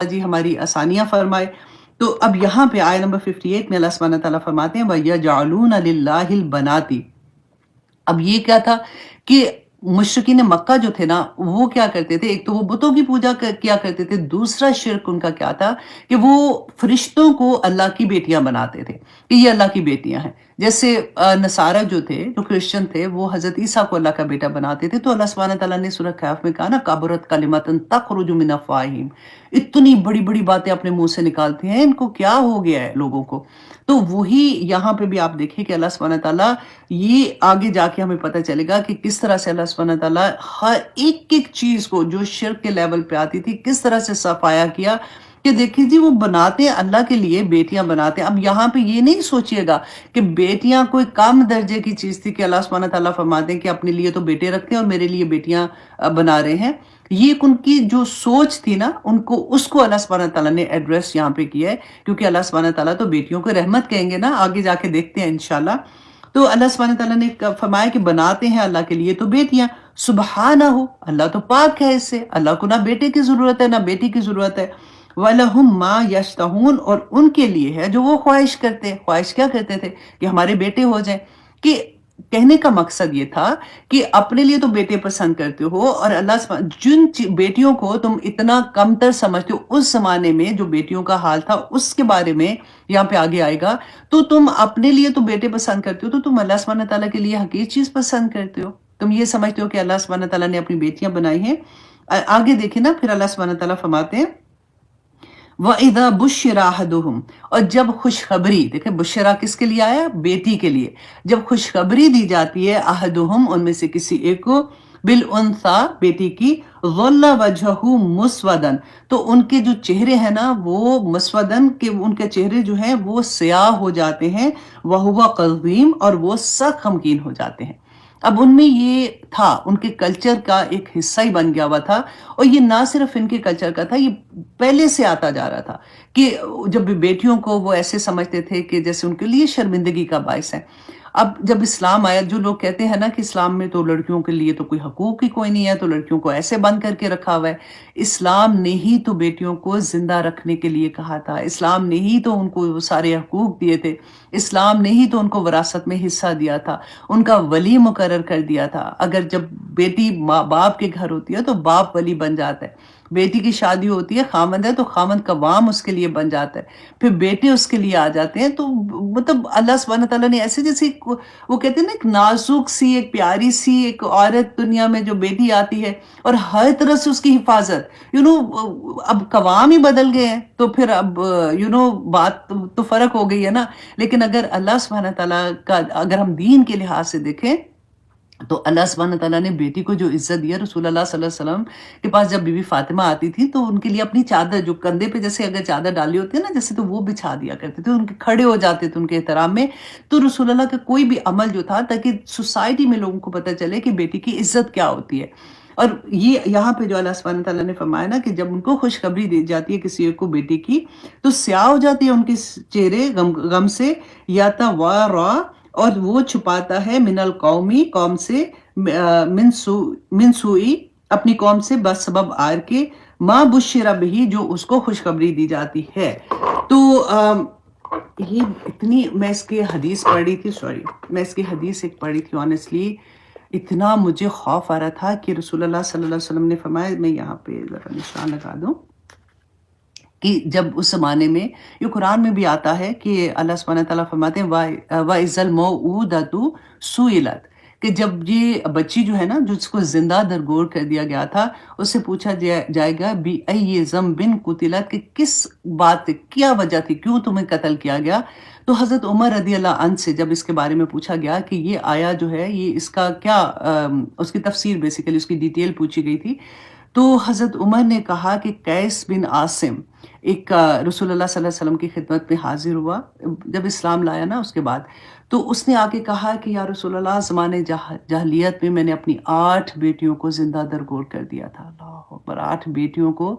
जी हमारी आसानियाँ फरमाए। तो अब यहाँ पे आया नंबर 58 में अल्लाह सुब्हानहू व तआला फरमाते हैं वयजअलूना लिल्लाहिल बनाती। अब ये क्या था कि मुशरिकीन मक्का जो थे ना, वो क्या करते थे, एक तो वो बुतों की पूजा किया करते थे, दूसरा शिर्क उनका क्या था कि वो फरिश्तों को अल्लाह की बेटियां बनाते थे कि ये अल्लाह की बेटियां हैं। जैसे नसारा जो थे, जो क्रिश्चियन थे, वो हज़रत ईसा को अल्लाह का बेटा बनाते थे। तो अल्लाह सुब्हान तआला ने सूरह कहफ में कहा ना, कबुरत कलिमतन तखरुजु मिन अफ़वाहिम, इतनी बड़ी-बड़ी बातें अपने मुँह से निकालते हैं, इनको क्या हो गया है लोगों को। तो वही यहाँ पे भी आप देखिए कि अल्लाह सुब्हान तआला, ये आगे जाके हमें पता चलेगा कि किस तरह से अल्लाह सुब्हान तआला हर एक-एक चीज़ को जो शिर्क के लेवल पे आती थी, किस तरह से सफाया किया कि देखिए जी वो बनाते हैं अल्लाह के लिए, बेटियाँ बनाते हैं। अब यहाँ पे ये नहीं सोचिएगा कि बेटियाँ कोई कम दर्जे की चीज़ थी कि अल्लाह सुब्हान तआला फरमाते हैं कि अपने लिए तो बेटे रखते हैं और मेरे लिए बेटियाँ बना रहे हैं। ये एक उनकी जो सोच थी ना, उनको उसको अल्लाह सुब्हान तआला ने एड्रेस यहाँ पे किया है, क्योंकि अल्लाह सुब्हान तआला तो बेटियों को रहमत कहेंगे ना, आगे जाके देखते हैं इंशाल्लाह। तो अल्लाह सुब्हान तआला ने फरमाया कि बनाते हैं अल्लाह के लिए तो बेटियाँ, सुब्हानहू, अल्लाह तो पाक है इससे, अल्लाह को ना बेटे की ज़रूरत है, ना बेटी की ज़रूरत है। वलहुम मा यश्तहून, और उनके लिए है जो वो ख्वाहिश करते हैं। ख्वाहिश क्या करते थे कि हमारे बेटे हो जाएँ, कि कहने का मकसद ये था कि अपने लिए तो बेटे पसंद करते हो, और अल्लाह जिन बेटियों को तुम इतना कमतर समझते हो, उस ज़माने में जो बेटियों का हाल था उसके बारे में यहाँ पे आगे आएगा। तो तुम अपने लिए तो बेटे पसंद करते हो, तो तुम अल्लाह सुब्हान तआला के लिए हकीर चीज़ पसंद करते हो। तुम ये समझते हो कि अल्लाह सुब्हान तआला ने अपनी बेटियाँ बनाई हैं। आगे देखिए ना, फिर अल्लाह सुब्हान तआला फरमाते हैं वइज़ा बुश्शिरा अहदुहुम, और जब खुशखबरी, देखिए बुश्शिरा किसके लिए आया, बेटी के लिए। जब खुशखबरी दी जाती है अहदुहुम, उनमें से किसी एक को, बिल उनसा, बेटी की, ज़ल्ला वजहू मुस्वदन, तो उनके जो चेहरे हैं ना वो मुस्वदन के, उनके चेहरे जो हैं वो स्याह हो जाते हैं, वहुवा कज़ीम, और वो सख्त गमगीन हो जाते हैं। अब उनमें ये था, उनके कल्चर का एक हिस्सा ही बन गया हुआ था, और ये ना सिर्फ इनके कल्चर का था, ये पहले से आता जा रहा था कि जब भी बेटियों को वो ऐसे समझते थे कि जैसे उनके लिए शर्मिंदगी का बायस है। اب جب اسلام آیا، جو لوگ کہتے ہیں نا کہ اسلام میں تو لڑکیوں کے لیے تو کوئی حقوق ہی کوئی نہیں ہے، تو لڑکیوں کو ایسے بند کر کے رکھا ہوا ہے۔ اسلام نے ہی تو بیٹیوں کو زندہ رکھنے کے لیے کہا تھا، اسلام نے ہی تو ان کو وہ سارے حقوق دیے تھے، اسلام نے ہی تو ان کو وراثت میں حصہ دیا تھا، ان کا ولی مقرر کر دیا تھا۔ اگر جب بیٹی ماں باپ کے گھر ہوتی ہے تو باپ ولی بن جاتا ہے، بیٹی کی شادی ہوتی ہے، خامند ہے تو خامند قوام اس کے لیے بن جاتا ہے، پھر بیٹے اس کے لیے آ جاتے ہیں۔ تو مطلب اللہ سبحانہ تعالیٰ نے ایسے جیسے وہ کہتے ہیں نا ایک نازک سی، ایک پیاری سی ایک عورت دنیا میں جو بیٹی آتی ہے اور ہر طرح سے اس کی حفاظت، اب قوام ہی بدل گئے ہیں تو پھر اب بات تو فرق ہو گئی ہے نا۔ لیکن اگر اللہ سبحانہ تعالیٰ کا، اگر ہم دین کے لحاظ سے دیکھیں تو اللہ سبحانہ تعالیٰ نے بیٹی کو جو عزت دیا، رسول اللہ صلی اللہ علیہ وسلم کے پاس جب بی بی فاطمہ آتی تھی تو ان کے لیے اپنی چادر، جو کندھے پہ جیسے اگر چادر ڈالی ہوتی ہے نا جیسے، تو وہ بچھا دیا کرتے تھے، ان کے کھڑے ہو جاتے تھے ان کے احترام میں۔ تو رسول اللہ کا کوئی بھی عمل جو تھا تاکہ سوسائٹی میں لوگوں کو پتہ چلے کہ بیٹی کی عزت کیا ہوتی ہے۔ اور یہ یہاں پہ جو اللہ سبحانہ تعالیٰ نے فرمایا نا کہ جب ان کو خوشخبری دی جاتی ہے کسی ایک کو بیٹی کی، تو سیاہ ہو جاتی ہے ان کے چہرے غم سے، یا توارا، اور وہ چھپاتا ہے من القومی، قوم سے، من سوئی، اپنی قوم سے، بس سبب آر کے، ما بشر بہی، جو اس کو خوشخبری دی جاتی ہے۔ تو یہ اتنی، میں اس کی حدیث پڑھ رہی تھی، میں اس کی حدیث ایک پڑھی تھی، آنیسٹلی اتنا مجھے خوف آ رہا تھا کہ رسول اللہ صلی اللہ علیہ وسلم نے فرمایا، میں یہاں پہ ذرا نشان لگا دوں، کہ جب اس زمانے میں، یہ قرآن میں بھی آتا ہے کہ اللہ سبحانہ تعالیٰ فرماتے ہیں وَإِذَا الْمَوْءُودَةُ سُئِلَتْ، کہ جب یہ بچی جو ہے نا، جس کو زندہ درگور کر دیا گیا تھا، اس سے پوچھا جائے گا بِأَيِّ ذَنبٍ قُتِلَتْ، کہ کس بات، کیا وجہ تھی، کیوں تمہیں قتل کیا گیا۔ تو حضرت عمر رضی اللہ عنہ سے جب اس کے بارے میں پوچھا گیا کہ یہ آیا جو ہے، یہ اس کا کیا، اس کی تفسیر بیسیکلی اس کی ڈیٹیل پوچھی گئی تھی، تو حضرت عمر نے کہا کہ قیس بن عاصم ایک رسول اللہ صلی اللہ علیہ وسلم کی خدمت میں حاضر ہوا جب اسلام لایا نا اس کے بعد، تو اس نے آ کے کہا کہ یا رسول اللہ، زمانے جاہلیت میں نے اپنی 8 بیٹیوں کو زندہ درگور کر دیا تھا۔ اللہ اکبر، 8 بیٹیوں کو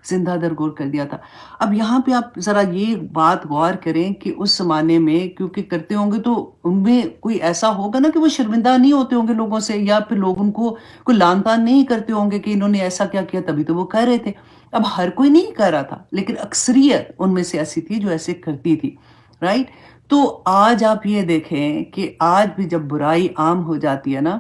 زندہ درگور کر دیا تھا۔ اب یہاں پہ آپ ذرا یہ بات غور کریں کہ اس زمانے میں کیونکہ کرتے ہوں گے تو ان میں کوئی ایسا ہوگا نا کہ وہ شرمندہ نہیں ہوتے ہوں گے لوگوں سے، یا پھر لوگ ان کو کوئی لان تان نہیں کرتے ہوں گے کہ انہوں نے ایسا کیا کیا، تبھی تو وہ کر رہے تھے۔ اب ہر کوئی نہیں کر رہا تھا، لیکن اکثریت ان میں سے ایسی تھی جو ایسے کرتی تھی، رائٹ؟ تو آج آپ یہ دیکھیں کہ آج بھی جب برائی عام ہو جاتی ہے نا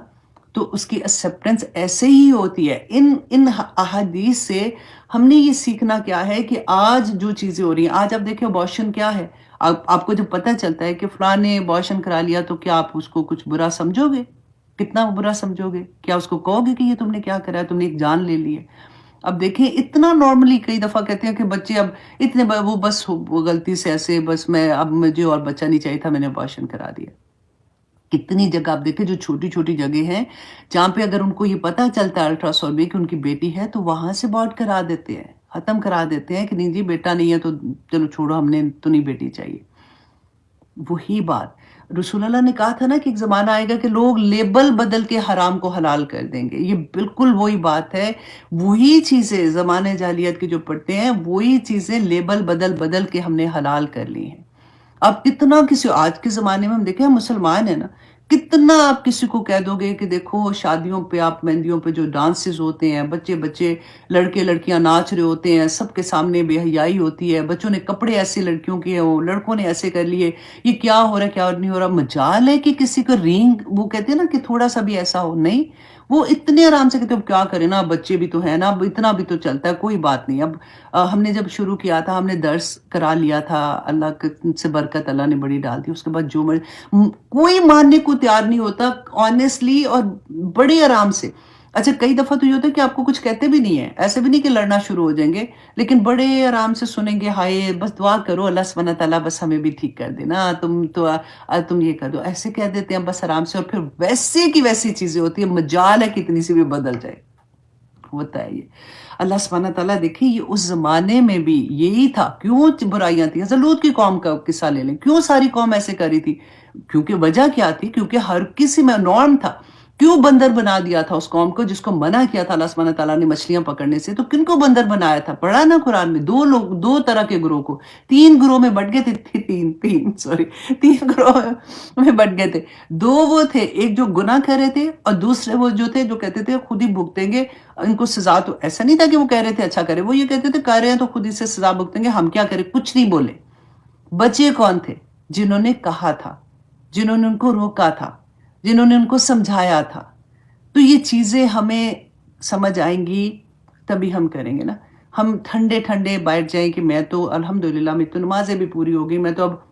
تو اس کی ایکسیپٹنس ایسے ہی ہوتی ہے۔ ان احادیث سے ہم نے یہ سیکھنا کیا ہے کہ آج جو چیزیں ہو رہی ہیں، آج آپ دیکھیں ابارشن کیا ہے، آپ کو جب پتہ چلتا ہے کہ فلاں نے ابارشن کرا لیا تو کیا آپ اس کو کچھ برا سمجھو گے؟ کتنا برا سمجھو گے؟ کیا اس کو کہو گے کہ یہ تم نے کیا کرا ہے، تم نے ایک جان لے لی ہے؟ اب دیکھیں اتنا نارملی کئی دفعہ کہتے ہیں کہ بچے اب اتنے وہ بس غلطی سے ایسے، بس اب مجھے اور بچہ نہیں چاہیے تھا، میں نے ابارشن کرا دیا۔ کتنی جگہ آپ دیکھیں جو چھوٹی چھوٹی جگہ ہیں جہاں پہ اگر ان کو یہ پتہ چلتا ہے الٹرا ساؤنڈ میں کہ ان کی بیٹی ہے تو وہاں سے بورڈ کرا دیتے ہیں، ختم کرا دیتے ہیں کہ نہیں جی بیٹا نہیں ہے تو چلو چھوڑو، ہم نے تو نہیں بیٹی چاہیے۔ وہی بات رسول اللہ نے کہا تھا نا کہ ایک زمانہ آئے گا کہ لوگ لیبل بدل کے حرام کو حلال کر دیں گے، یہ بالکل وہی بات ہے، وہی چیزیں زمانے جاہلیت کی جو پڑھتے ہیں، وہی چیزیں لیبل بدل بدل کے ہم نے حلال کر لی ہیں۔ اب کتنا کسی، آج کے زمانے میں ہم دیکھیں، ہم مسلمان ہیں نا، کتنا آپ کسی کو کہہ دو گے کہ دیکھو شادیوں پہ، آپ مہندیوں پہ جو ڈانسز ہوتے ہیں، بچے لڑکے لڑکیاں ناچ رہے ہوتے ہیں، سب کے سامنے بے حیائی ہوتی ہے، بچوں نے کپڑے ایسے لڑکیوں کے ہیں، لڑکوں نے ایسے کر لیے، یہ کیا ہو رہا ہے، کیا نہیں ہو رہا۔ مجال ہے کہ کسی کو رینگ، وہ کہتے ہیں نا کہ تھوڑا سا بھی ایسا ہو، نہیں، وہ اتنے آرام سے کہتے ہیں اب کیا کریں نا، بچے بھی تو ہیں نا، اب اتنا بھی تو چلتا ہے، کوئی بات نہیں۔ اب ہم نے جب شروع کیا تھا، ہم نے درس کرا لیا تھا، اللہ سے برکت اللہ نے بڑی ڈال دی، اس کے بعد جو کوئی ماننے کو تیار نہیں ہوتا آنیسٹلی، اور بڑے آرام سے۔ اچھا کئی دفعہ تو یہ ہوتا ہے کہ آپ کو کچھ کہتے بھی نہیں ہیں، ایسے بھی نہیں کہ لڑنا شروع ہو جائیں گے، لیکن بڑے آرام سے سنیں گے، ہائے بس دعا کرو اللہ سبحانہ تعالیٰ بس ہمیں بھی ٹھیک کر دینا، تم یہ کر دو، ایسے کہہ دیتے ہیں بس آرام سے، اور پھر ویسے کی ویسی چیزیں ہوتی ہیں، مجال ہے کتنی سی بھی بدل جائے، ہوتا ہے یہ۔ اللہ سبحانہ تعالیٰ دیکھیں یہ اس زمانے میں بھی یہی تھا، کیوں برائیاں تھیں، لوط کی قوم کا قصہ لے لیں، کیوں ساری قوم ایسے کر رہی تھی، کیونکہ وجہ کیا تھی، کیونکہ ہر کسی میں نارم تھا क्यों बंदर बना दिया था उस कौम को जिसको मना किया था अल्लाह सुब्हानहू व तआला ने मछलियाँ पकड़ने से, तो किनको बंदर बनाया था? पढ़ा ना कुरान में 2 लोग 2 तरह के ग्रोह को, 3 ग्रोह में बँट गए थे, 3 सॉरी 3 ग्रोह में बँट गए थे। 2 वो थे, एक जो गुनाह कर रहे थे और दूसरे वो जो थे जो कहते थे खुद ही भुगतेंगे, इनको सज़ा तो ऐसा नहीं था कि वो कह रहे थे अच्छा करें, वो ये कहते थे कर रहे हैं तो खुद ही से सज़ा भुगतेंगे, हम क्या करें? कुछ नहीं बोले। बचे कौन थे? जिन्होंने कहा था, जिन्होंने उनको रोका था, जिन्होंने उनको समझाया था। तो ये चीज़ें हमें समझ आएँगी तभी हम करेंगे ना। हम ठंडे-ठंडे बैठ जाएँ कि मैं तो अल्हम्दुलिल्लाह मेरी तो नमाज़ें भी पूरी हो गई, मैं तो अब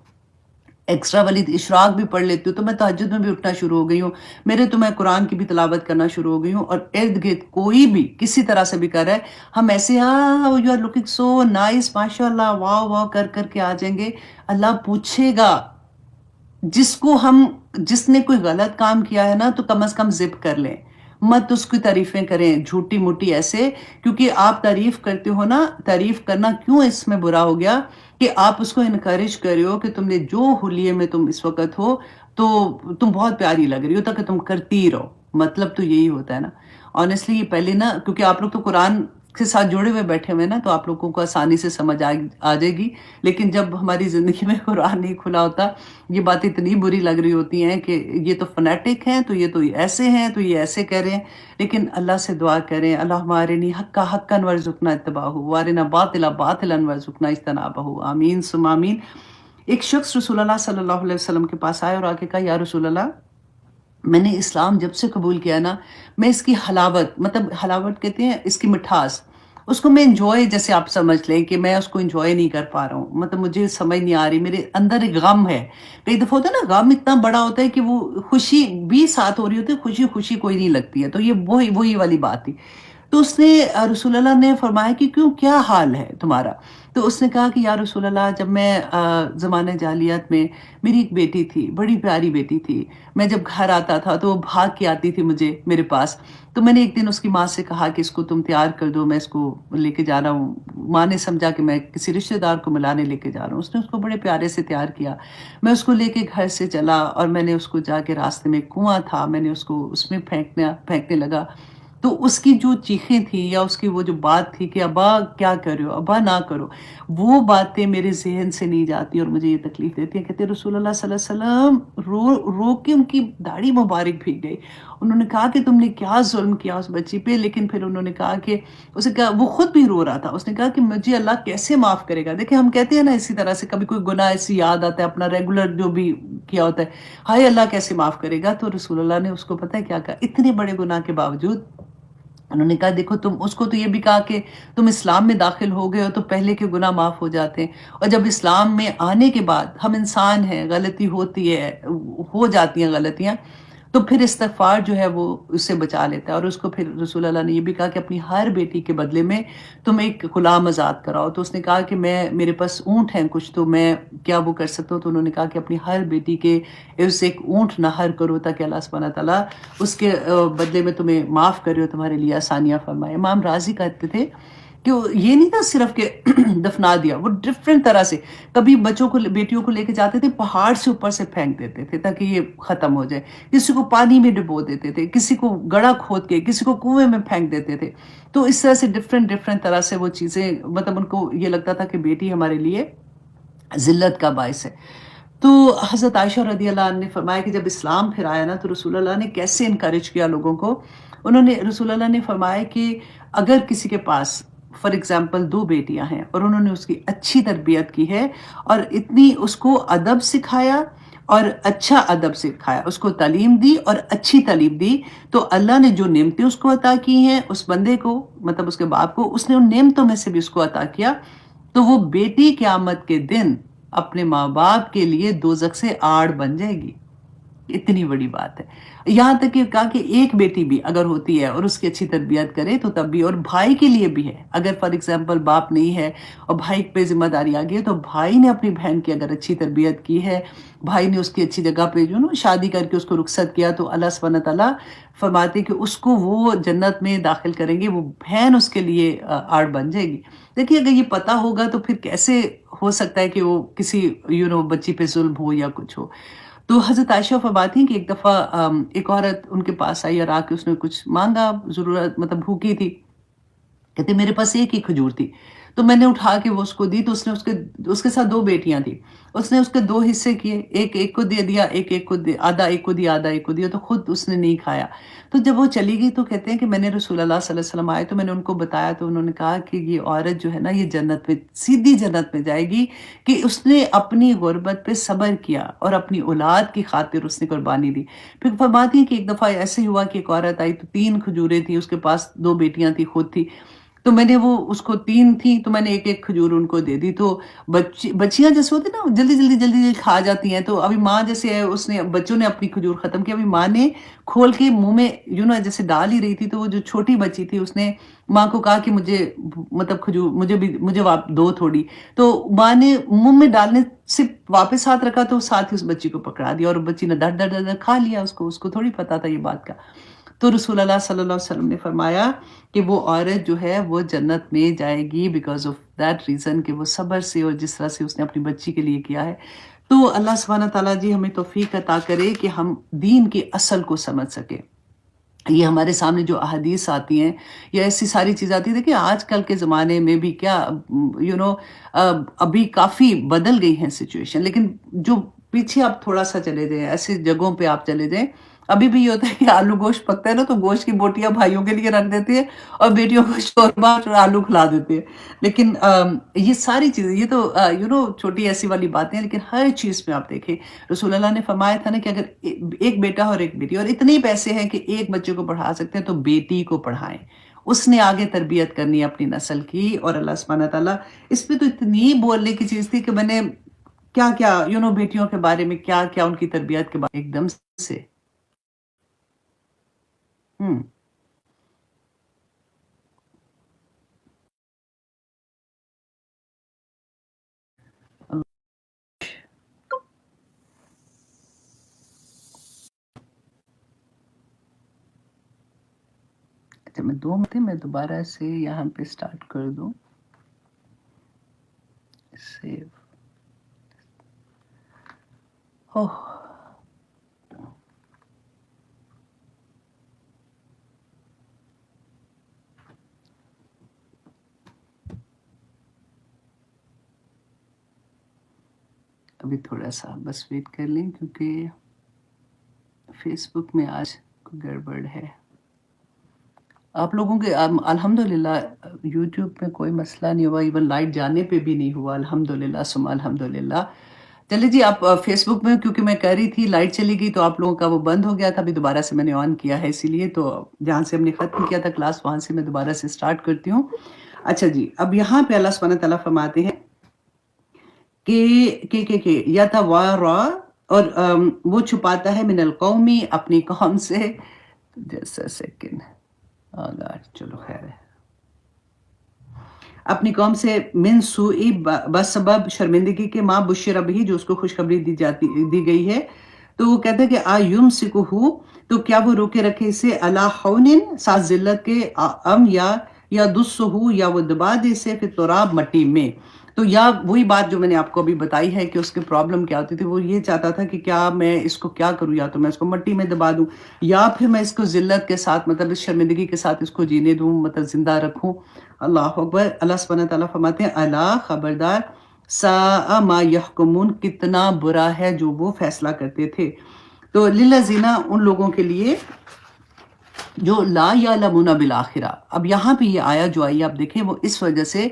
एक्स्ट्रा वाली इशराक भी पढ़ लेती हूँ, तो मैं तहज्जुद में भी उठना शुरू हो गई हूँ। मेरे तो मैं कुरान की भी तिलावत करना शुरू हो गई हूँ और इर्द-गिर्द कोई भी किसी तरह से भी कर रहा है, हम ऐसे you are looking so nice माशाअल्लाह, वाओ वाओ कर के आ जाएँगे। अल्लाह पूछेगा जिसने कोई गलत काम किया है ना तो कम से कम ज़िप कर लें। मत उसकी तारीफ़ें करें झूठी-मूठी ऐसे, क्योंकि आप तारीफ़ करते हो ना, तारीफ़ करना क्यों इसमें बुरा हो गया कि आप उसको एनकरेज कर रहे हो कि तुमने जो हुलिये में तुम इस वक़्त हो, तो तुम बहुत प्यारी लग रही हो ताकि तुम करती ही रहो। मतलब तो यही होता है ना। ऑनेस्टली ये पहले ना, क्योंकि आप लोग तो कुरान के साथ जुड़े हुए बैठे हुए हैं ना, तो आप लोगों को आसानी से समझ आ जाएगी। लेकिन जब हमारी ज़िंदगी में कुरान नहीं खुला होता, ये बातें इतनी बुरी लग रही होती हैं कि ये तो फ़नाटिक हैं, तो ये तो ऐसे हैं, तो ये ऐसे कह रहे हैं। लेकिन अल्लाह से दुआ करें, अल्लाहुम्मा अरिनी हक्का हक्कन वरज़ुक़ना इत्तिबाअहु व अरिना बातिला बातिलन वरज़ुक़ना इज्तनाबहु। आमीन सुम्मा आमीन। एक शख्स रसूलुल्लाह सल्लल्लाहु अलैहि वसल्लम के पास आया और आके कहा, या रसूल अल्लाह, मैंने इस्लाम जब से कबूल किया ना, मैं इसकी हलावत, मतलब हलावत कहते हैं इसकी मिठास, उसको मैं एन्जॉय, जैसे आप समझ लें कि मैं उसको एन्जॉय नहीं कर पा रहा हूँ। मतलब मुझे समझ नहीं आ रही, मेरे अंदर एक गम है। कई दफ़ा होता है ना, गम इतना बड़ा होता है कि वो खुशी भी साथ हो रही होती है, खुशी-खुशी कोई नहीं लगती है। तो ये वही वही वाली बात थी। तो उसने रसूल अल्लाह ने फरमाया कि क्यों, क्या हाल है तुम्हारा? तो उसने कहा कि या रसूल अल्लाह, जब मैं ज़माने जाहिलियत में मेरी एक बेटी थी, बड़ी प्यारी बेटी थी। मैं जब घर आता था तो वो भाग के आती थी मुझे मेरे पास। तो मैंने एक दिन उसकी माँ से कहा कि इसको तुम तैयार कर दो, मैं इसको लेके जा रहा हूँ। माँ ने समझा कि मैं किसी रिश्तेदार को मिलाने लेके जा रहा हूँ। उसने उसको बड़े प्यारे से तैयार किया। मैं उसको लेके घर से चला और मैंने उसको जाके रास्ते में कुआँ था, मैंने उसको उसमें फेंकने लगा। तो उसकी जो चीखें थी या उसकी वो जो बात थी कि अब्बा क्या कर रहे हो? अब्बा ना करो। वो बातें मेरे ज़हन से नहीं जाती और मुझे ये तकलीफ़ देती है। कहते रसूलुल्लाह सल्लल्लाहु अलैहि वसल्लम रो के उनकी दाढ़ी मुबारक भीग गई। उन्होंने कहा कि तुमने क्या ज़ुल्म किया उस बच्ची पे? लेकिन फिर उन्होंने कहा कि उसने कहा, वो खुद भी रो रहा था। उसने कहा कि मुझे अल्लाह कैसे माफ़ करेगा? देखिए, हम कहते हैं ना इसी तरह से, कभी कोई गुनाह ऐसी याद आता है अपना रेगुलर जो भी किया होता है, हाय अल्लाह कैसे माफ़ करेगा? तो रसूलुल्लाह ने उसको पता है क्या कहा? इतने बड़े गुनाह के बावजूद उन्होंने कहा, देखो तुम, उसको तो ये भी कहा कि तुम इस्लाम में दाखिल हो गए हो तो पहले के गुनाह माफ़ हो जाते हैं, और जब इस्लाम में आने के बाद हम इंसान हैं, गलती होती है, हो जाती हैं गलतियाँ, तो फिर इस्तिग़फ़ार जो है वो उससे बचा लेता है। और उसको फिर रसूल अल्लाह ने ये भी कहा कि अपनी हर बेटी के बदले में तुम एक गुलाम आज़ाद कराओ। तो उसने कहा कि मेरे पास ऊँट हैं कुछ, तो मैं क्या वो कर सकता हूँ? तो उन्होंने कहा कि अपनी हर बेटी के एवज़ एक ऊँट नहर करो ताकि अल्लाह सुब्हानहू व तआला उसके बदले में तुम्हें माफ़ करे और तुम्हारे लिए आसानियाँ फ़रमाए। इमाम राज़ी कहते थे कि वो ये नहीं था सिर्फ़ कि दफ़ना दिया, वो डिफ़रेंट तरह से, कभी बच्चों को, बेटियों को लेके जाते थे, पहाड़ से ऊपर से फेंक देते थे ताकि ये ख़त्म हो जाए। किसी को पानी में डुबो देते थे, किसी को गड्ढा खोद के, किसी को कुएँ में फेंक देते थे। तो इस तरह से डिफ़रेंट तरह से वो चीज़ें, मतलब उनको ये लगता था कि बेटी हमारे लिए ज़िल्लत का बाइस है। तो हज़रत आयशा रज़ियल्लाहु अन्हा ने फरमाया कि जब इस्लाम फिर आया ना, तो रसूलुल्लाह ने कैसे एनकरेज किया लोगों को। रसूलुल्लाह ने फरमाया कि अगर किसी के पास फॉर एग्ज़ाम्पल 2 बेटियाँ हैं और उन्होंने उसकी अच्छी तरबियत की है और इतनी उसको अदब सिखाया और अच्छा अदब सिखाया, उसको तालीम दी और अच्छी तालीम दी, तो अल्लाह ने जो नेमतें उसको अता की हैं, उस बंदे को, मतलब उसके बाप को, उसने उन नेमतों में से भी उसको अता किया, तो वो बेटी क़यामत के दिन अपने माँ-बाप के लिए दोज़ख से आड़ बन जाएगी। इतनी बड़ी बात है। यहाँ तक कि कहा कि एक बेटी भी अगर होती है और उसकी अच्छी तरबियत करे तो तब भी, और भाई के लिए भी है। अगर फॉर एग्ज़ाम्पल बाप नहीं है और भाई पे ज़िम्मेदारी आ गई है, तो भाई ने अपनी बहन की अगर अच्छी तरबियत की है, भाई ने उसकी अच्छी जगह पे जो ना शादी करके उसको रुख़सत किया, तो अल्लाह सुब्हानहू व तआला फरमाते हैं कि उसको वो जन्नत में दाखिल करेंगे, वो बहन उसके लिए आड़ बन जाएगी। देखिए, अगर ये पता होगा तो फिर कैसे हो सकता है कि वो किसी बच्ची पे ज़ुल्म हो या कुछ हो। तो हज़रत आयशा फरमाती हैं कि एक दफ़ा एक औरत उनके पास आई और आके उसने कुछ माँगा, ज़रूरत मतलब भूखी थी। कहते मेरे पास एक ही खजूर थी। तो मैंने उठा के वो उसको दी तो उसने उसके उसके साथ 2 बेटियाँ थी। उसने उसके 2 हिस्से किए, एक एक को दे दिया, एक एक को दे आधा एक को दिया, आधा एक को दिया, तो खुद उसने नहीं खाया। तो जब वो चली गई तो कहते हैं कि मैंने रसूल अल्लाह सल्लल्लाहु अलैहि वसल्लम आए तो मैंने उनको बताया तो उन्होंने कहा कि ये औरत जो है ना ये जन्नत में सीधी जन्नत में जाएगी कि उसने अपनी गुर्बत पे सब्र किया और अपनी औलाद की खातिर उसने कुर्बानी दी। फिर फरमाती हैं कि एक दफ़ा ऐसे ही हुआ कि एक औरत आई तो 3 खजूरें थी, उसके पास 2 बेटियाँ थी, खुद थी। तो मैंने वो उसको 3 थी तो मैंने 1-1 खजूर उनको दे दी। तो बच्चियाँ जैसे होती है ना जल्दी-जल्दी खा जाती हैं, तो अभी माँ जैसे है उसने बच्चों ने अपनी खजूर ख़त्म की, अभी माँ ने खोल के मुँह में जैसे डाल ही रही थी, तो वो जो छोटी बच्ची थी उसने माँ को कहा कि मुझे मतलब खजूर मुझे भी मुझे दो थोड़ी। तो माँ ने मुँह में डालने से वापस हाथ रखा तो साथ ही उस बच्ची को पकड़ा दिया और बच्ची ने धड़-धड़ खा लिया उसको, उसको थोड़ी पता था ये बात का। तो रसूल अल्लाह सल्लल्लाहु अलैहि वसल्लम ने फरमाया कि वो औरत जो है वो जन्नत में जाएगी बिकॉज़ ऑफ दैट रीज़न कि वो सब्र से और जिस तरह से उसने अपनी बच्ची के लिए किया है। तो अल्लाह सुब्हानहू तआला जी हमें तौफ़ीक अता करे कि हम दीन की असल को समझ सकें। ये हमारे सामने जो अहादीस आती हैं या ऐसी सारी चीज़ आती है देखिए आजकल के ज़माने में भी क्या अभी काफ़ी बदल गई हैं सिचुएशन लेकिन जो पीछे आप थोड़ा-सा चले जाएँ, ऐसी जगहों पे आप चले जाएँ, अभी भी ये होता है कि आलू गोश्त पकता है ना तो गोश्त की बोटियाँ भाइयों के लिए रख देते हैं और बेटियों को शोरबा और आलू खिला देते हैं। लेकिन ये सारी चीज़ें ये तो छोटी ऐसी वाली बातें हैं लेकिन हर चीज़ में आप देखें रसूल अल्लाह ने फरमाया था ना कि अगर एक बेटा और एक बेटी और इतने ही पैसे हैं कि एक बच्चे को पढ़ा सकते हैं तो बेटी को पढ़ाएँ। उसने आगे तरबियत करनी है अपनी नस्ल की और अल्लाह सुब्हानहू तआला इस पे तो इतनी बोलने की चीज़ थी कि मैंने क्या-क्या बेटियों के बारे में क्या-क्या उनकी तरबियत के बारे एकदम से। हुँ। अच्छा मैं 2 मिनट मैं दोबारा से यहाँ पे स्टार्ट कर दूँ। सेव ओह! अभी थोड़ा-सा बस वेट कर लें क्योंकि फ़ेसबुक में आज कोई गड़बड़ है। आप लोगों के अल्हम्दुलिल्लाह यूट्यूब में कोई मसला नहीं हुआ, इवन लाइट जाने पे भी नहीं हुआ अल्हम्दुलिल्लाह सुम्मा अल्हम्दुलिल्लाह। चलिए जी आप फ़ेसबुक में क्योंकि मैं कर रही थी लाइट चली गई तो आप लोगों का वो बंद हो गया था, अभी दोबारा से मैंने ऑन किया है इसीलिए तो जहाँ से हमने ख़त्म किया था क्लास वहाँ से मैं दोबारा से स्टार्ट करती हूँ। अच्छा जी, अब यहाँ पे अल्लाह सुब्हानहू तआला फरमाते हैं के यतवारा और वो छुपाता है मिनल कौमी अपनी कौम से just a second oh God चलो ख़ैर है। अपनी कौम से मिन सुई बसबब शर्मिंदगी के माँ बुश्शिरा बिही जो उसको खुशखबरी दी गई है। तो वो कहता है कि अयुमसिकुहु तो क्या वो रोके रखे इसे अला हौनिन साथ ज़िल्लत के अम या दुस्सुहु या वो दबा दे इसे फिर तुराब मट्टी में। तो या वही बात जो मैंने आपको अभी बताई है कि उसकी प्रॉब्लम क्या होती थी, वो ये चाहता था कि क्या मैं इसको क्या करूँ या तो मैं इसको मट्टी में दबा दूँ या फिर मैं इसको ज़िल्लत के साथ मतलब इस शर्मिंदगी के साथ इसको जीने दूँ मतलब ज़िंदा रखूँ। अल्लाहु अकबर! अल्लाह सुब्हानहू तआला फरमाते हैं अला खबरदार साअ मा यहकुमून कितना बुरा है जो वो फैसला करते थे। तो लिल्लज़ीना उन लोगों के लिए जो ला यअलमूना बिल आखिरा। अब यहाँ पे ये आया जो आई आप देखें वो इस वजह से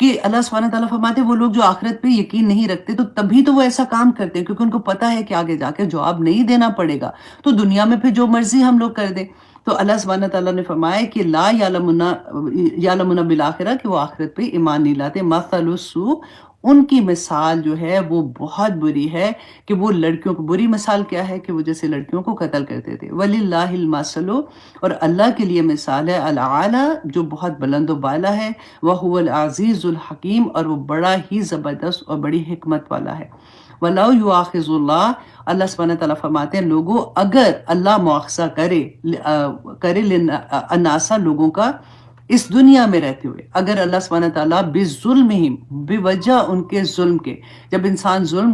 कि अल्लाह सुब्हानहू तआला फरमाते हैं वो लोग जो आखिरत पे यकीन नहीं रखते तो तभी तो वो ऐसा काम करते हैं क्योंकि उनको पता है कि आगे जाके जवाब नहीं देना पड़ेगा। तो दुनिया में फिर जो मर्ज़ी हम लोग कर दें। तो अल्लाह सुब्हानहू तआला ने फरमाया कि ला यअलमूना बिल आखिरा कि वो आखिरत पे ईमान नहीं लाते। मसलुस्सू उनकी मिसाल जो है वो बहुत बुरी है कि वो लड़कियों को बुरी मिसाल क्या है कि वो जैसे लड़कियों को कत्ल करते थे। वलिल्लाहिल मसलु और अल्लाह के लिए मिसाल है अल आला जो बहुत बुलंद व बाला है व हुवल अज़ीज़ुल हकीम और वो बड़ा ही ज़बरदस्त और बड़ी हिकमत वाला है। वलौ युआखिज़ुल्लाह अल्लाह सुब्हानहू तआला फरमाते हैं लोगों अगर अल्लाह मुआख़ज़ा करे अन्नासा लोगों का इस दुनिया में रहते हुए अगर अल्लाह सुब्हानहू तआला बिज़ुल्मिहिम बेवजह उनके ज़ुल्म के जब इंसान ज़ुल्म